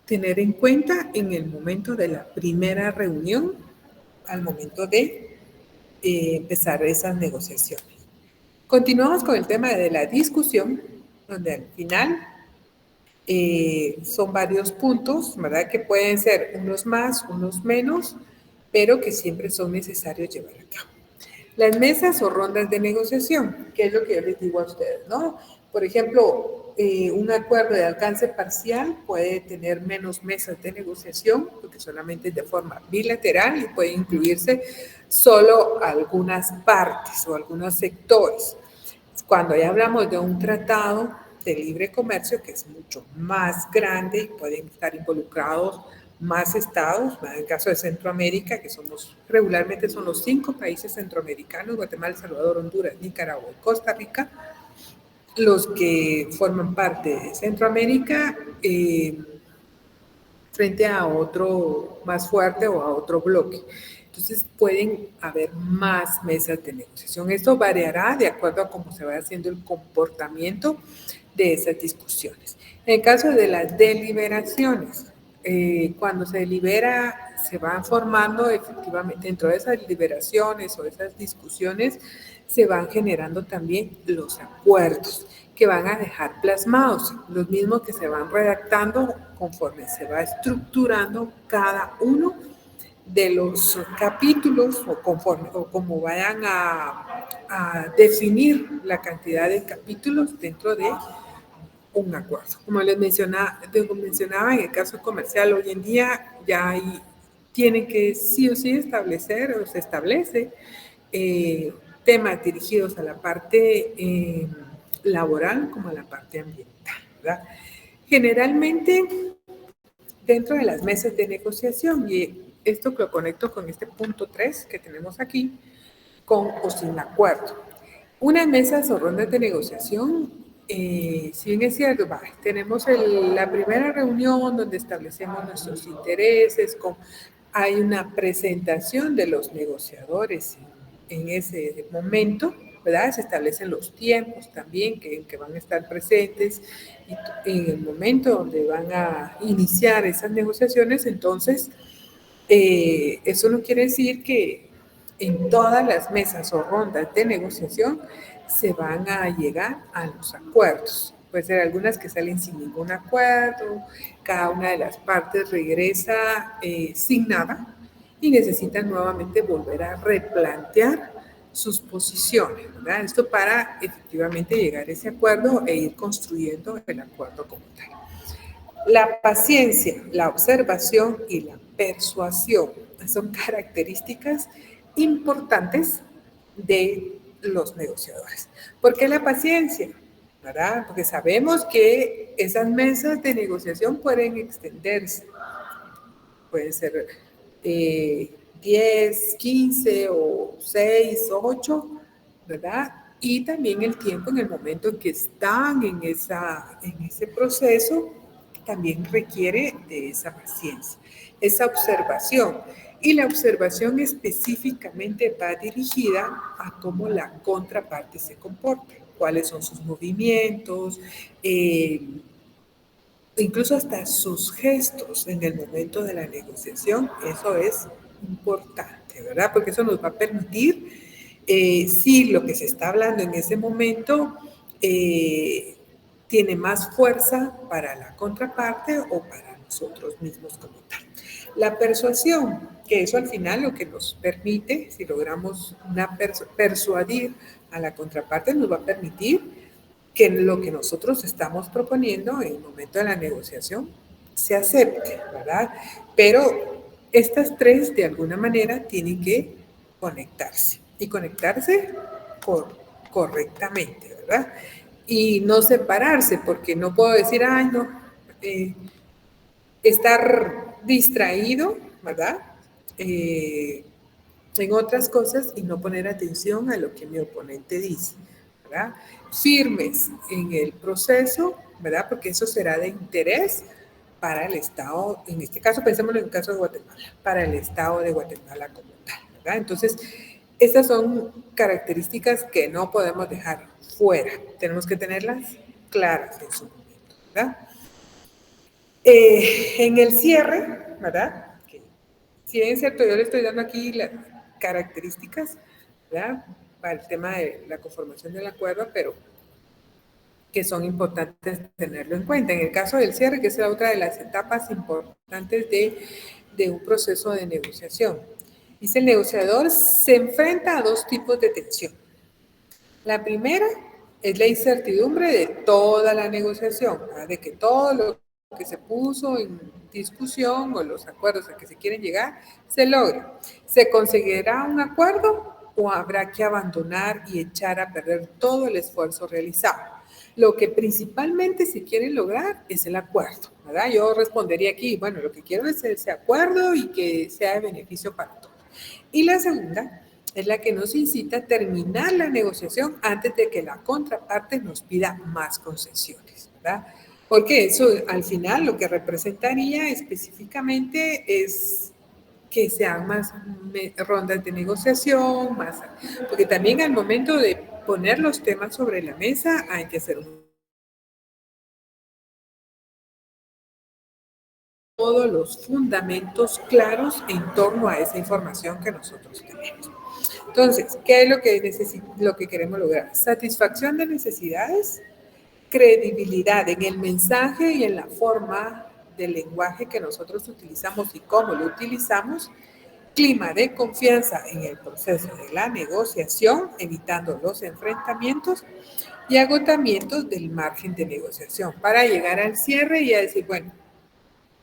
en cuenta en el momento de la primera reunión, al momento de empezar esas negociaciones. Continuamos con el tema de la discusión, donde al final son varios puntos, ¿verdad? Que pueden ser unos más, unos menos, pero que siempre son necesarios llevar a cabo. Las mesas o rondas de negociación, que es lo que yo les digo a ustedes, ¿no? Por ejemplo, un acuerdo de alcance parcial puede tener menos mesas de negociación, porque solamente es de forma bilateral y puede incluirse solo algunas partes o algunos sectores. Cuando ya hablamos de un tratado de libre comercio, que es mucho más grande y pueden estar involucrados más estados, en el caso de Centroamérica, que regularmente son los 5 países centroamericanos, Guatemala, El Salvador, Honduras, Nicaragua y Costa Rica, los que forman parte de Centroamérica frente a otro más fuerte o a otro bloque. Entonces pueden haber más mesas de negociación. Esto variará de acuerdo a cómo se va haciendo el comportamiento de esas discusiones. En el caso de las deliberaciones, cuando se delibera, se van formando efectivamente, dentro de esas deliberaciones o esas discusiones, se van generando también los acuerdos que van a dejar plasmados, los mismos que se van redactando conforme se va estructurando cada uno de los capítulos o como vayan a definir la cantidad de capítulos dentro de un acuerdo. Como les mencionaba, en el caso comercial, hoy en día ya tienen que sí o sí establecer o se establece temas dirigidos a la parte laboral como a la parte ambiental, ¿verdad? Generalmente, dentro de las mesas de negociación, y esto lo conecto con este punto 3 que tenemos aquí, con o sin acuerdo. Unas mesas o rondas de negociación, si bien es cierto, tenemos la primera reunión donde establecemos nuestros intereses, hay una presentación de los negociadores en ese momento, ¿verdad? Se establecen los tiempos también que van a estar presentes y en el momento donde van a iniciar esas negociaciones. Entonces, eso no quiere decir que en todas las mesas o rondas de negociación se van a llegar a los acuerdos. Puede ser algunas que salen sin ningún acuerdo, cada una de las partes regresa sin nada y necesitan nuevamente volver a replantear sus posiciones, ¿verdad? Esto para efectivamente llegar a ese acuerdo e ir construyendo el acuerdo como tal. La paciencia, la observación y la persuasión son características importantes de los negociadores. ¿Por qué la paciencia? ¿Verdad? Porque sabemos que esas mesas de negociación pueden extenderse. Pueden ser 10, 15 o 6, 8, ¿verdad? Y también el tiempo en el momento en que están en ese proceso también requiere de esa paciencia, esa observación. Y la observación específicamente va dirigida a cómo la contraparte se comporta, cuáles son sus movimientos, incluso hasta sus gestos en el momento de la negociación. Eso es importante, ¿verdad? Porque eso nos va a permitir si lo que se está hablando en ese momento tiene más fuerza para la contraparte o para nosotros mismos como tal. La persuasión, que eso al final lo que nos permite, si logramos persuadir a la contraparte, nos va a permitir que lo que nosotros estamos proponiendo en el momento de la negociación se acepte, ¿verdad? Pero estas tres de alguna manera tienen que conectarse y conectarse correctamente, ¿verdad? Y no separarse, porque no puedo decir, ay, no, estar distraído, ¿verdad? En otras cosas y no poner atención a lo que mi oponente dice, ¿verdad? Firmes en el proceso, ¿verdad? Porque eso será de interés para el Estado, en este caso, pensémoslo en el caso de Guatemala, para el Estado de Guatemala como tal, ¿verdad? Entonces, estas son características que no podemos dejar fuera, tenemos que tenerlas claras en su momento, ¿verdad? En el cierre, ¿verdad? Que, si bien es cierto, yo le estoy dando aquí las características, ¿verdad? Para el tema de la conformación del acuerdo, pero que son importantes tenerlo en cuenta. En el caso del cierre, que es la otra de las etapas importantes de un proceso de negociación. Dice, el negociador se enfrenta a dos tipos de tensión. La primera es la incertidumbre de toda la negociación, ¿verdad? De que todo lo que se puso en discusión o los acuerdos a que se quieren llegar se logre. ¿Se conseguirá un acuerdo o habrá que abandonar y echar a perder todo el esfuerzo realizado? Lo que principalmente se quiere lograr es el acuerdo, ¿verdad? Yo respondería aquí, bueno, lo que quiero es ese acuerdo y que sea de beneficio para todos. Y la segunda es la que nos incita a terminar la negociación antes de que la contraparte nos pida más concesiones, ¿verdad? Porque eso al final lo que representaría específicamente es que sean más rondas de negociación, más, porque también al momento de poner los temas sobre la mesa hay que hacer todos los fundamentos claros en torno a esa información que nosotros tenemos. Entonces, ¿qué es lo que queremos lograr? Satisfacción de necesidades, credibilidad en el mensaje y en la forma del lenguaje que nosotros utilizamos y cómo lo utilizamos, clima de confianza en el proceso de la negociación, evitando los enfrentamientos y agotamientos del margen de negociación para llegar al cierre y a decir, bueno,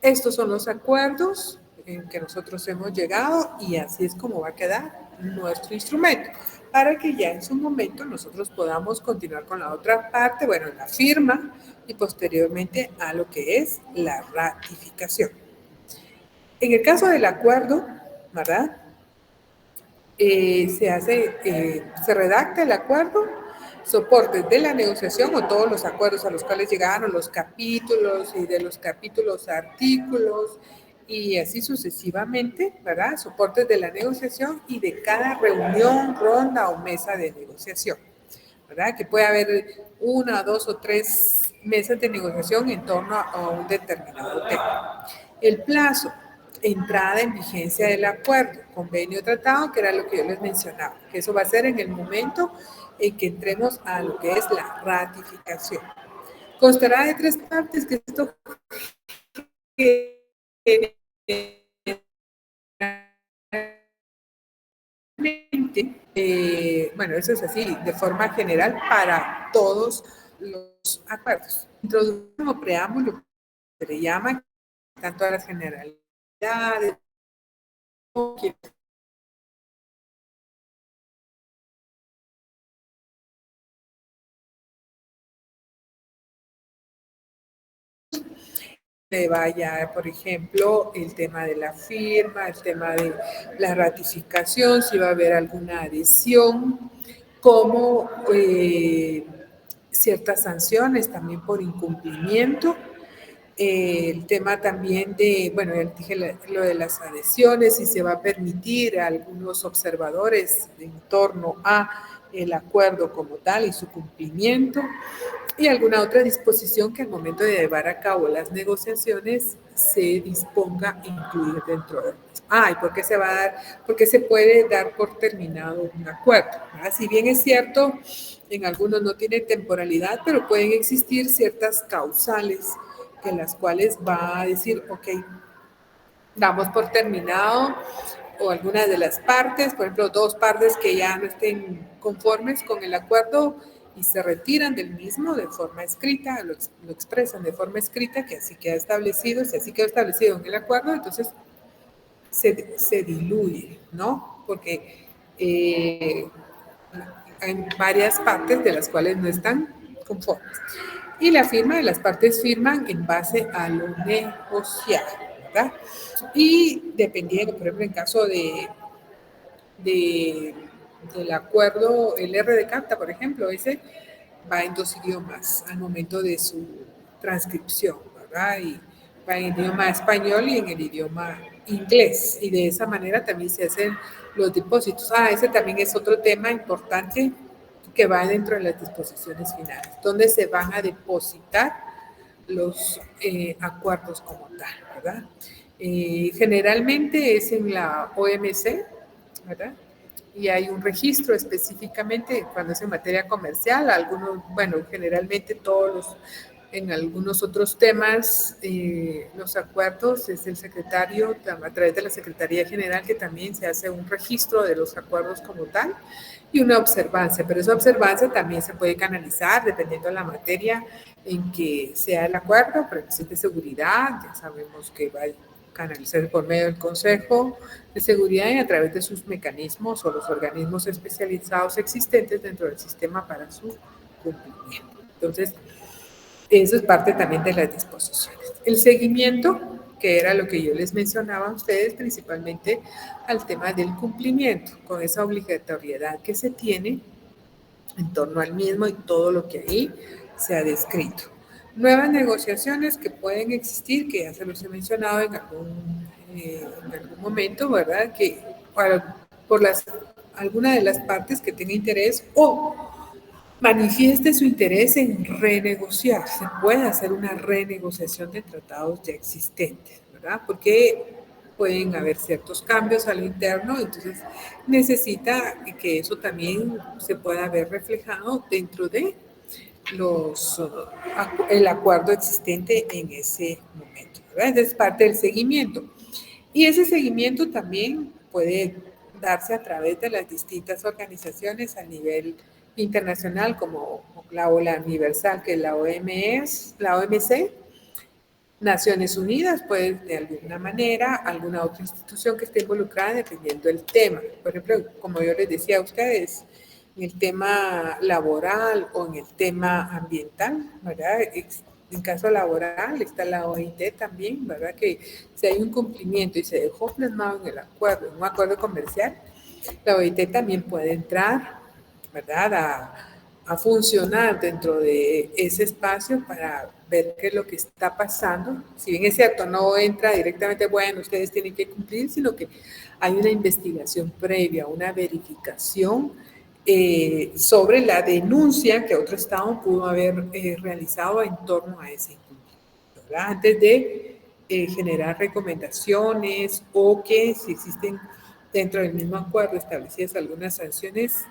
estos son los acuerdos en que nosotros hemos llegado y así es como va a quedar nuestro instrumento, para que ya en su momento nosotros podamos continuar con la otra parte, bueno, la firma y posteriormente a lo que es la ratificación. En el caso del acuerdo, ¿verdad? Se redacta el acuerdo, soportes de la negociación o todos los acuerdos a los cuales llegaron, los capítulos y de los capítulos artículos y así sucesivamente, ¿verdad? Soportes de la negociación y de cada reunión, ronda o mesa de negociación, ¿verdad? Que puede haber una, dos o tres mesas de negociación en torno a un determinado tema. El plazo, entrada en vigencia del acuerdo, convenio tratado, que era lo que yo les mencionaba, que eso va a ser en el momento en que entremos a lo que es la ratificación. Constará de tres partes, que esto bueno, eso es así, de forma general para todos los acuerdos. Introducción como preámbulo, se le llama tanto a las generalidades, vaya, por ejemplo, el tema de la firma, el tema de la ratificación, si va a haber alguna adhesión, como ciertas sanciones también por incumplimiento. El tema también de, bueno, ya dije lo de las adhesiones, si se va a permitir a algunos observadores en torno a el acuerdo como tal y su cumplimiento, y alguna otra disposición que al momento de llevar a cabo las negociaciones se disponga a incluir dentro de ellas. ¿Y por qué se va a dar? Porque se puede dar por terminado un acuerdo, ¿verdad? Si bien es cierto, en algunos no tiene temporalidad, pero pueden existir ciertas causales en las cuales va a decir, ok, damos por terminado o alguna de las partes, por ejemplo, dos partes que ya no estén conformes con el acuerdo y se retiran del mismo de forma escrita, lo expresan de forma escrita, que así queda establecido, si así quedó establecido en el acuerdo, entonces se diluye, ¿no? Porque hay varias partes de las cuales no están conformes. Y la firma de las partes firman en base a lo negociado, ¿verdad? Y dependiendo, por ejemplo, en caso del acuerdo, el R de carta, por ejemplo, ese va en 2 idiomas al momento de su transcripción, ¿verdad? Y va en el idioma español y en el idioma inglés. Y de esa manera también se hacen los depósitos. Ese también es otro tema importante que va dentro de las disposiciones finales, donde se van a depositar los acuerdos como tal, ¿verdad? Generalmente es en la OMC, ¿verdad? Y hay un registro específicamente cuando es en materia comercial, algunos, bueno, generalmente todos los, en algunos otros temas, los acuerdos es el secretario, a través de la Secretaría General, que también se hace un registro de los acuerdos como tal y una observancia, pero esa observancia también se puede canalizar dependiendo de la materia en que sea el acuerdo, pero de seguridad, ya sabemos que va a canalizarse por medio del Consejo de Seguridad y a través de sus mecanismos o los organismos especializados existentes dentro del sistema para su cumplimiento. Entonces, eso es parte también de las disposiciones. El seguimiento, que era lo que yo les mencionaba a ustedes, principalmente al tema del cumplimiento, con esa obligatoriedad que se tiene en torno al mismo y todo lo que ahí se ha descrito. Nuevas negociaciones que pueden existir, que ya se los he mencionado en algún momento, ¿verdad? Que por alguna de las partes que tenga interés o manifieste su interés en renegociar. Se puede hacer una renegociación de tratados ya existentes, ¿verdad? Porque pueden haber ciertos cambios a lo interno, entonces necesita que eso también se pueda ver reflejado dentro de el acuerdo existente en ese momento, ¿verdad? Es parte del seguimiento. Y ese seguimiento también puede darse a través de las distintas organizaciones a nivel internacional, como la OLA Universal, que es la OMS, la OMC, Naciones Unidas, pues de alguna manera, alguna otra institución que esté involucrada dependiendo del tema. Por ejemplo, como yo les decía a ustedes, en el tema laboral o en el tema ambiental, ¿verdad? En caso laboral está la OIT también, ¿verdad? Que si hay un cumplimiento y se dejó plasmado en el acuerdo, en un acuerdo comercial, la OIT también puede entrar, ¿verdad? A funcionar dentro de ese espacio para ver qué es lo que está pasando. Si bien es cierto, no entra directamente, bueno, ustedes tienen que cumplir, sino que hay una investigación previa, una verificación sobre la denuncia que otro Estado pudo haber realizado en torno a ese incumplimiento, ¿verdad? Antes de generar recomendaciones o que si existen dentro del mismo acuerdo establecidas algunas sanciones,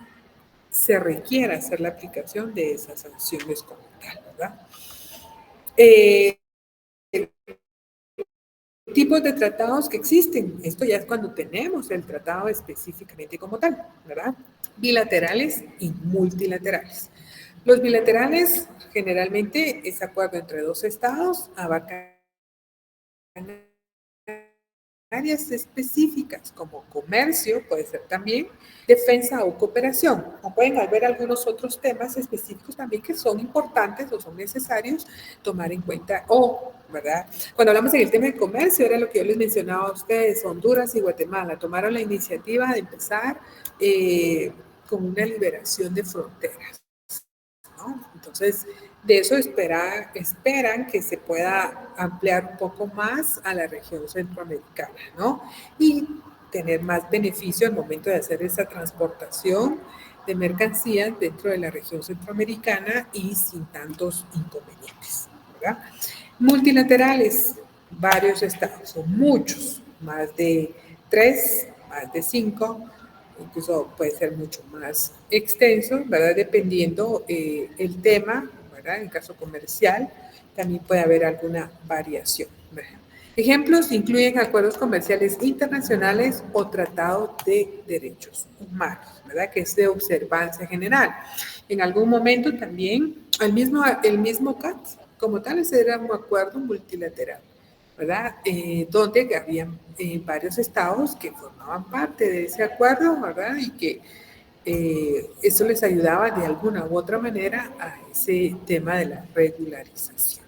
se requiera hacer la aplicación de esas sanciones como tal, ¿verdad? Tipos de tratados que existen. Esto ya es cuando tenemos el tratado específicamente como tal, ¿verdad? Bilaterales y multilaterales. Los bilaterales generalmente es acuerdo entre dos estados, abarcan áreas específicas como comercio, puede ser también defensa o cooperación. O pueden haber algunos otros temas específicos también que son importantes o son necesarios tomar en cuenta. ¿Verdad? Cuando hablamos en el tema de comercio, era lo que yo les mencionaba a ustedes, Honduras y Guatemala tomaron la iniciativa de empezar con una liberación de fronteras, ¿no? Entonces, de eso esperan que se pueda ampliar un poco más a la región centroamericana, ¿no? Y tener más beneficio al momento de hacer esa transportación de mercancías dentro de la región centroamericana y sin tantos inconvenientes, ¿verdad? Multilaterales, varios estados, son muchos, más de 3, más de 5, incluso puede ser mucho más extenso, ¿verdad? Dependiendo el tema, ¿verdad? En el caso comercial también puede haber alguna variación, ¿verdad? Ejemplos incluyen acuerdos comerciales internacionales o tratados de derechos humanos, ¿verdad? Que es de observancia general. En algún momento también el mismo CAT, como tal, ese era un acuerdo multilateral, ¿verdad? Donde había varios estados que formaban parte de ese acuerdo, ¿verdad? Y que eso les ayudaba de alguna u otra manera a ese tema de la regularización.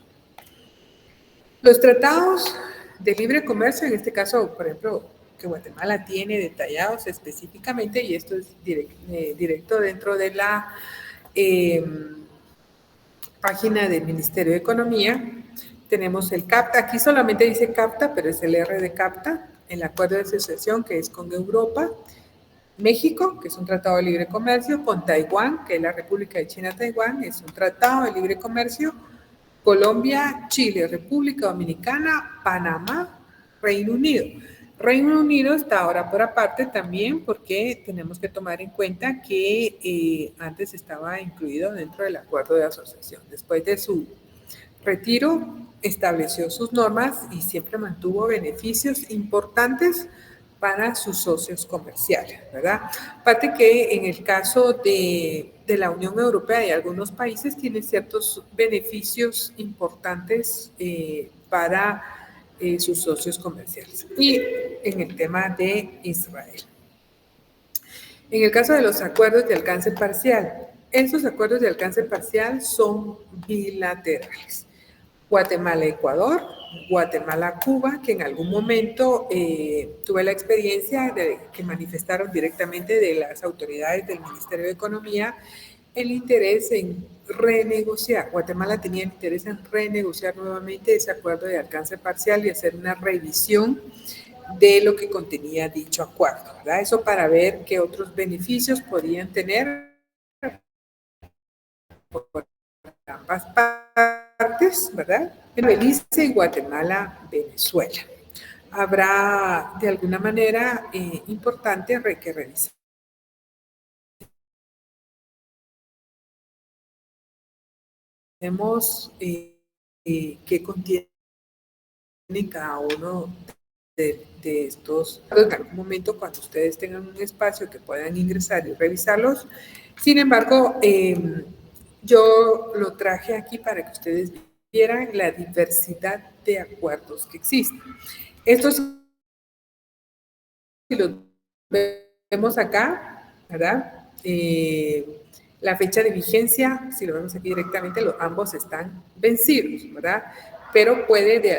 Los tratados de libre comercio, en este caso, por ejemplo, que Guatemala tiene detallados específicamente, y esto es directo dentro de la página del Ministerio de Economía, tenemos el CAFTA, aquí solamente dice CAFTA, pero es el R de CAFTA, el acuerdo de asociación que es con Europa, México, que es un tratado de libre comercio, con Taiwán, que es la República de China-Taiwán, es un tratado de libre comercio, Colombia, Chile, República Dominicana, Panamá, Reino Unido. Reino Unido está ahora por aparte también porque tenemos que tomar en cuenta que antes estaba incluido dentro del acuerdo de asociación. Después de su retiro, estableció sus normas y siempre mantuvo beneficios importantes para sus socios comerciales, ¿verdad? Aparte que en el caso de la Unión Europea y algunos países tienen ciertos beneficios importantes para sus socios comerciales. Y en el tema de Israel. En el caso de los acuerdos de alcance parcial, esos acuerdos de alcance parcial son bilaterales. Guatemala-Ecuador, Guatemala-Cuba, que en algún momento tuve la experiencia de que manifestaron directamente de las autoridades del Ministerio de Economía el interés en renegociar. Guatemala tenía interés en renegociar nuevamente ese acuerdo de alcance parcial y hacer una revisión de lo que contenía dicho acuerdo, ¿verdad? Eso para ver qué otros beneficios podían tener por ambas partes, ¿verdad? En Belice y Guatemala, Venezuela. Habrá de alguna manera importante que revisemos qué contiene cada uno de estos. En algún momento, cuando ustedes tengan un espacio que puedan ingresar y revisarlos. Sin embargo, yo lo traje aquí para que ustedes vieran la diversidad de acuerdos que existen. Estos, si los vemos acá, ¿verdad? La fecha de vigencia, si lo vemos aquí directamente, ambos están vencidos, ¿verdad? Pero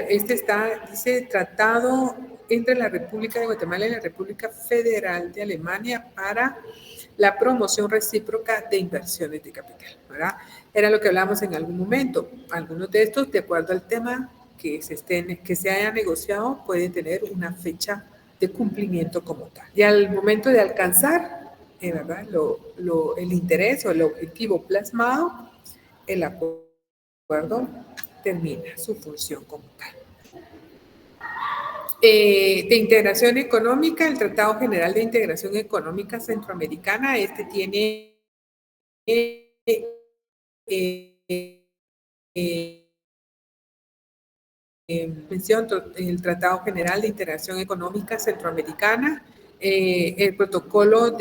dice tratado entre la República de Guatemala y la República Federal de Alemania para la promoción recíproca de inversiones de capital, ¿verdad? Era lo que hablamos en algún momento. Algunos de estos, de acuerdo al tema que se haya negociado, pueden tener una fecha de cumplimiento como tal. Y al momento de alcanzar, ¿verdad? El interés o el objetivo plasmado, el acuerdo termina su función como tal. De integración económica, el Tratado General de Integración Económica Centroamericana, tiene mención el Tratado General de Integración Económica Centroamericana, el protocolo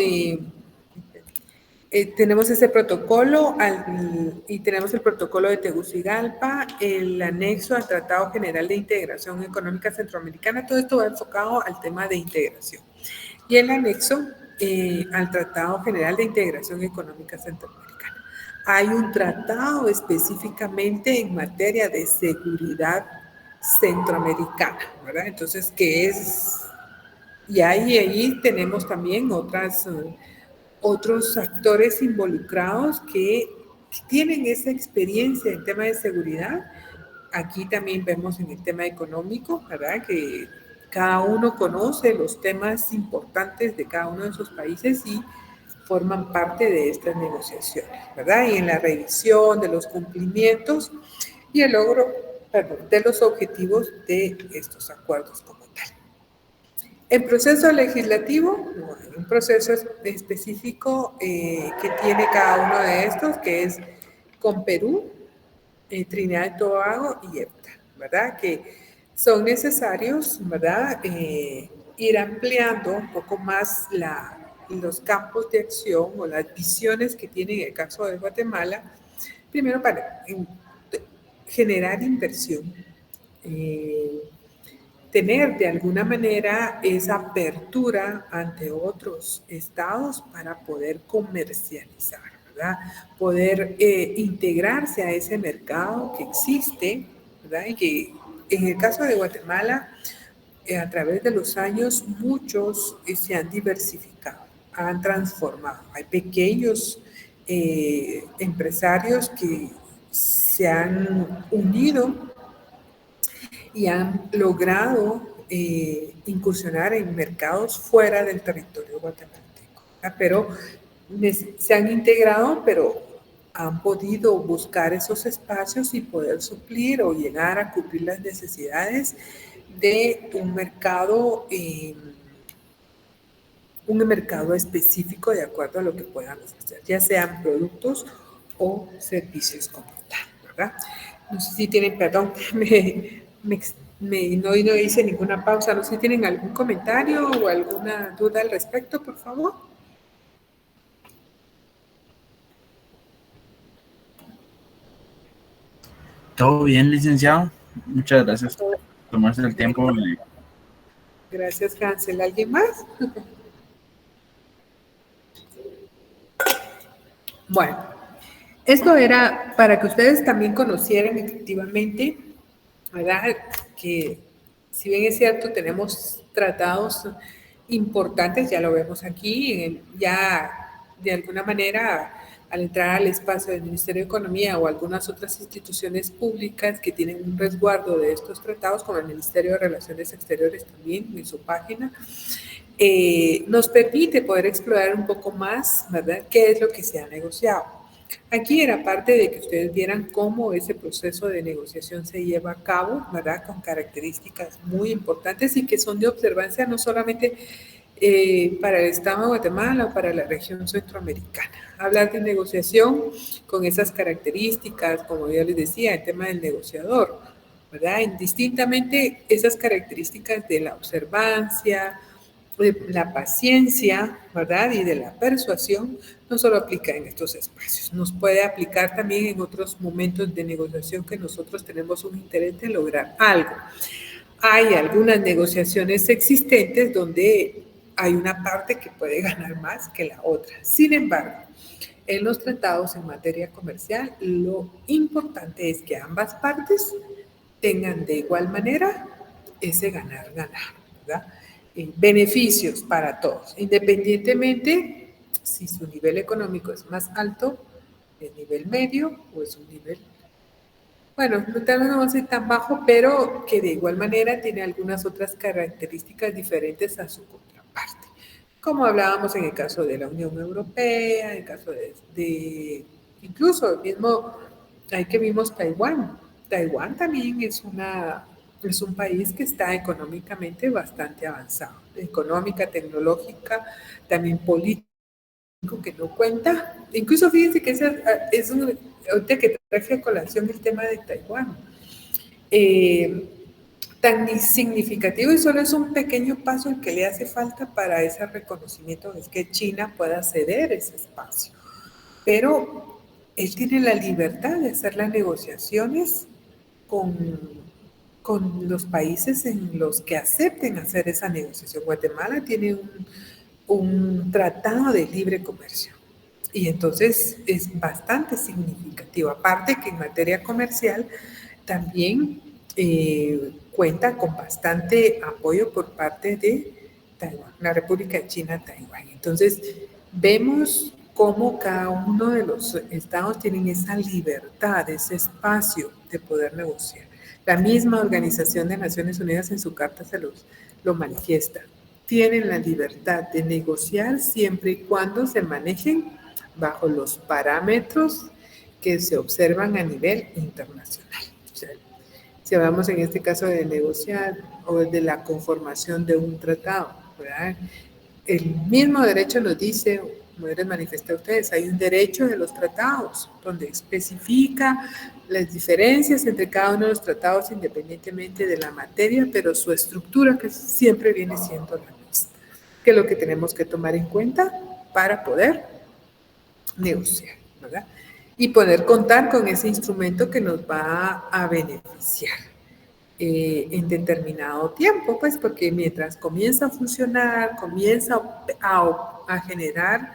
tenemos ese protocolo y tenemos el protocolo de Tegucigalpa, el anexo al Tratado General de Integración Económica Centroamericana. Todo esto va enfocado al tema de integración. Y el anexo al Tratado General de Integración Económica Centroamericana. Hay un tratado específicamente en materia de seguridad centroamericana, ¿verdad? Entonces, y ahí tenemos también otros actores involucrados que tienen esa experiencia en tema de seguridad. Aquí también vemos en el tema económico, ¿verdad? Que cada uno conoce los temas importantes de cada uno de esos países y forman parte de estas negociaciones, ¿verdad? Y en la revisión de los cumplimientos y el logro, de los objetivos de estos acuerdos como tal. El proceso legislativo, un proceso específico que tiene cada uno de estos, que es con Perú, Trinidad y Tobago y EFTA, ¿verdad? Que son necesarios, ¿verdad? Ir ampliando un poco más los campos de acción o las visiones que tiene en el caso de Guatemala, primero para generar inversión, tener de alguna manera esa apertura ante otros estados para poder comercializar, ¿verdad? Poder integrarse a ese mercado que existe, ¿verdad? Y que en el caso de Guatemala, a través de los años, muchos se han diversificado, han transformado. Hay pequeños empresarios que se han unido y han logrado incursionar en mercados fuera del territorio guatemalteco, ¿verdad? Pero se han integrado, pero han podido buscar esos espacios y poder suplir o llegar a cubrir las necesidades de un mercado específico de acuerdo a lo que puedan ofrecer, ya sean productos o servicios como tal, ¿verdad? No sé si tienen, perdón, no hice ninguna pausa, no sé si tienen algún comentario o alguna duda al respecto, por favor. Todo bien, licenciado. Muchas gracias por tomarse el tiempo. Gracias, Hansel. ¿Alguien más? Bueno, esto era para que ustedes también conocieran efectivamente, ¿verdad? Que si bien es cierto, tenemos tratados importantes, ya lo vemos aquí, ya de alguna manera al entrar al espacio del Ministerio de Economía o algunas otras instituciones públicas que tienen un resguardo de estos tratados, como el Ministerio de Relaciones Exteriores también en su página, nos permite poder explorar un poco más, ¿verdad?, qué es lo que se ha negociado. Aquí era parte de que ustedes vieran cómo ese proceso de negociación se lleva a cabo, ¿verdad?, con características muy importantes y que son de observancia no solamente para el Estado de Guatemala o para la región centroamericana. Hablar de negociación con esas características, como yo les decía, el tema del negociador, ¿verdad?, indistintamente esas características de la observancia, de la paciencia, ¿verdad?, y de la persuasión, no solo aplica en estos espacios, nos puede aplicar también en otros momentos de negociación que nosotros tenemos un interés de lograr algo. Hay algunas negociaciones existentes donde hay una parte que puede ganar más que la otra. Sin embargo, en los tratados en materia comercial, lo importante es que ambas partes tengan de igual manera ese ganar-ganar, ¿verdad? Beneficios para todos, independientemente si su nivel económico es más alto, el nivel medio o es un nivel, bueno, tal vez no va a ser tan bajo, pero que de igual manera tiene algunas otras características diferentes a su contraparte. Como hablábamos en el caso de la Unión Europea, en el caso incluso el mismo, ahí que vimos Taiwán. Taiwán también es un país que está económicamente bastante avanzado, económica, tecnológica, también política, que no cuenta. Incluso fíjense que ahorita que traje a colación el tema de Taiwán, tan significativo y solo es un pequeño paso el que le hace falta para ese reconocimiento, es que China pueda ceder ese espacio. Pero él tiene la libertad de hacer las negociaciones con los países en los que acepten hacer esa negociación. Guatemala tiene un tratado de libre comercio y entonces es bastante significativo. Aparte que en materia comercial también cuenta con bastante apoyo por parte de Taiwán, la República de China, Taiwán. Entonces vemos cómo cada uno de los estados tienen esa libertad, ese espacio de poder negociar. La misma Organización de Naciones Unidas en su carta lo manifiesta. Tienen la libertad de negociar siempre y cuando se manejen bajo los parámetros que se observan a nivel internacional. O sea, si hablamos en este caso de negociar o de la conformación de un tratado, ¿verdad?, el mismo derecho nos dice, como yo les manifesté a ustedes, hay un derecho de los tratados donde especifica las diferencias entre cada uno de los tratados independientemente de la materia, pero su estructura que siempre viene siendo la misma, que es lo que tenemos que tomar en cuenta para poder negociar, ¿verdad? Y poder contar con ese instrumento que nos va a beneficiar en determinado tiempo, pues porque mientras comienza a funcionar, comienza a generar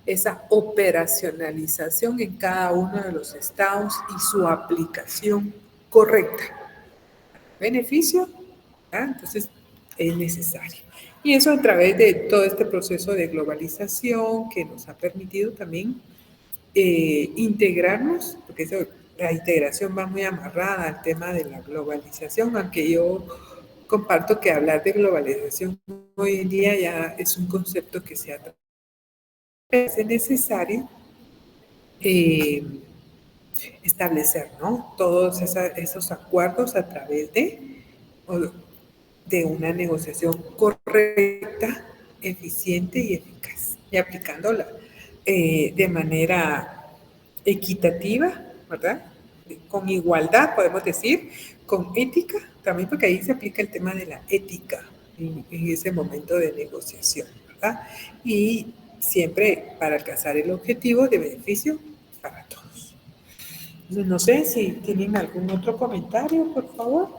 esa operacionalización en cada uno de los estados y su aplicación correcta. Beneficio, ¿verdad? Entonces es necesario. Y eso a través de todo este proceso de globalización que nos ha permitido también integrarnos, porque eso, la integración va muy amarrada al tema de la globalización, aunque yo comparto que hablar de globalización hoy en día ya es un concepto que se ha es necesario establecer, ¿no? Todos esos acuerdos a través de una negociación correcta, eficiente y eficaz, y aplicándola de manera equitativa, ¿verdad? Con igualdad, podemos decir, con ética, también porque ahí se aplica el tema de la ética en ese momento de negociación, ¿verdad? Y siempre para alcanzar el objetivo de beneficio para todos. Entonces, no sé si tienen algún otro comentario, por favor.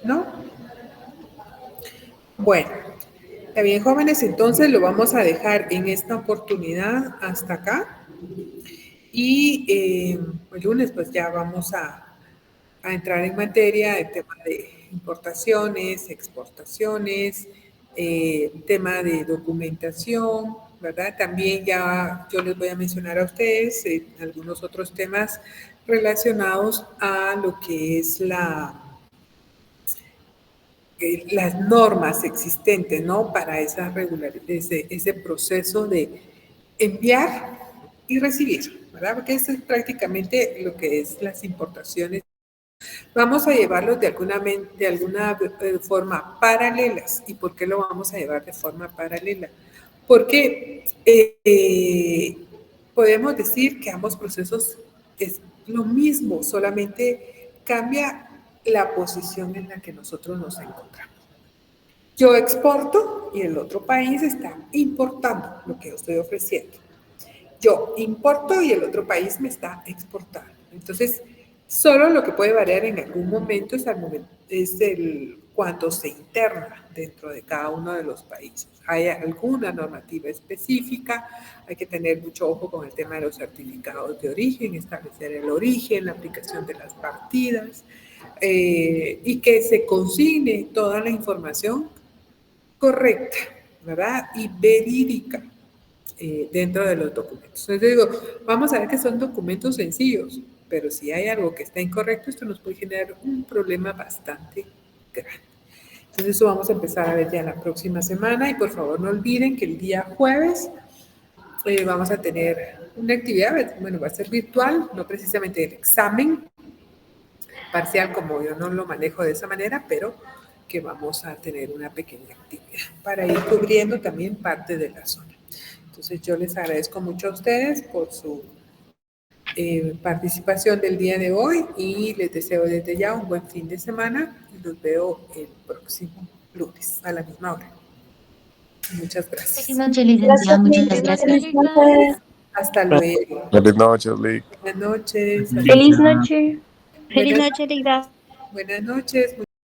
¿No? Bueno, está bien, jóvenes, entonces lo vamos a dejar en esta oportunidad hasta acá. Y el lunes pues ya vamos a entrar en materia el tema de importaciones, exportaciones, tema de documentación, ¿verdad? También ya yo les voy a mencionar a ustedes algunos otros temas relacionados a lo que es las normas existentes, ¿no? Para esa ese proceso de enviar y recibir, ¿verdad? Porque eso es prácticamente lo que es las importaciones. Vamos a llevarlos de alguna forma paralelas. ¿Y por qué lo vamos a llevar de forma paralela? Porque podemos decir que ambos procesos es lo mismo, solamente cambia la posición en la que nosotros nos encontramos. Yo exporto y el otro país está importando lo que yo estoy ofreciendo. Yo importo y el otro país me está exportando. Entonces, solo lo que puede variar en algún momento es cuando se interna dentro de cada uno de los países. Hay alguna normativa específica, hay que tener mucho ojo con el tema de los certificados de origen, establecer el origen, la aplicación de las partidas, y que se consigne toda la información correcta, ¿verdad? Y verídica dentro de los documentos. Entonces digo, vamos a ver que son documentos sencillos, pero si hay algo que está incorrecto, esto nos puede generar un problema bastante grande. Entonces eso vamos a empezar a ver ya la próxima semana y por favor no olviden que el día jueves vamos a tener una actividad, bueno, va a ser virtual, no precisamente el examen parcial como yo no lo manejo de esa manera, pero que vamos a tener una pequeña actividad para ir cubriendo también parte de la zona. Entonces yo les agradezco mucho a ustedes por su participación del día de hoy y les deseo desde ya un buen fin de semana y los veo el próximo lunes a la misma hora. Muchas gracias. Feliz noche, licenciada. Muchas gracias. Hasta luego. Feliz noche, Lick. Buenas noches. Feliz noche. Feliz noche, Lick. Buenas noches.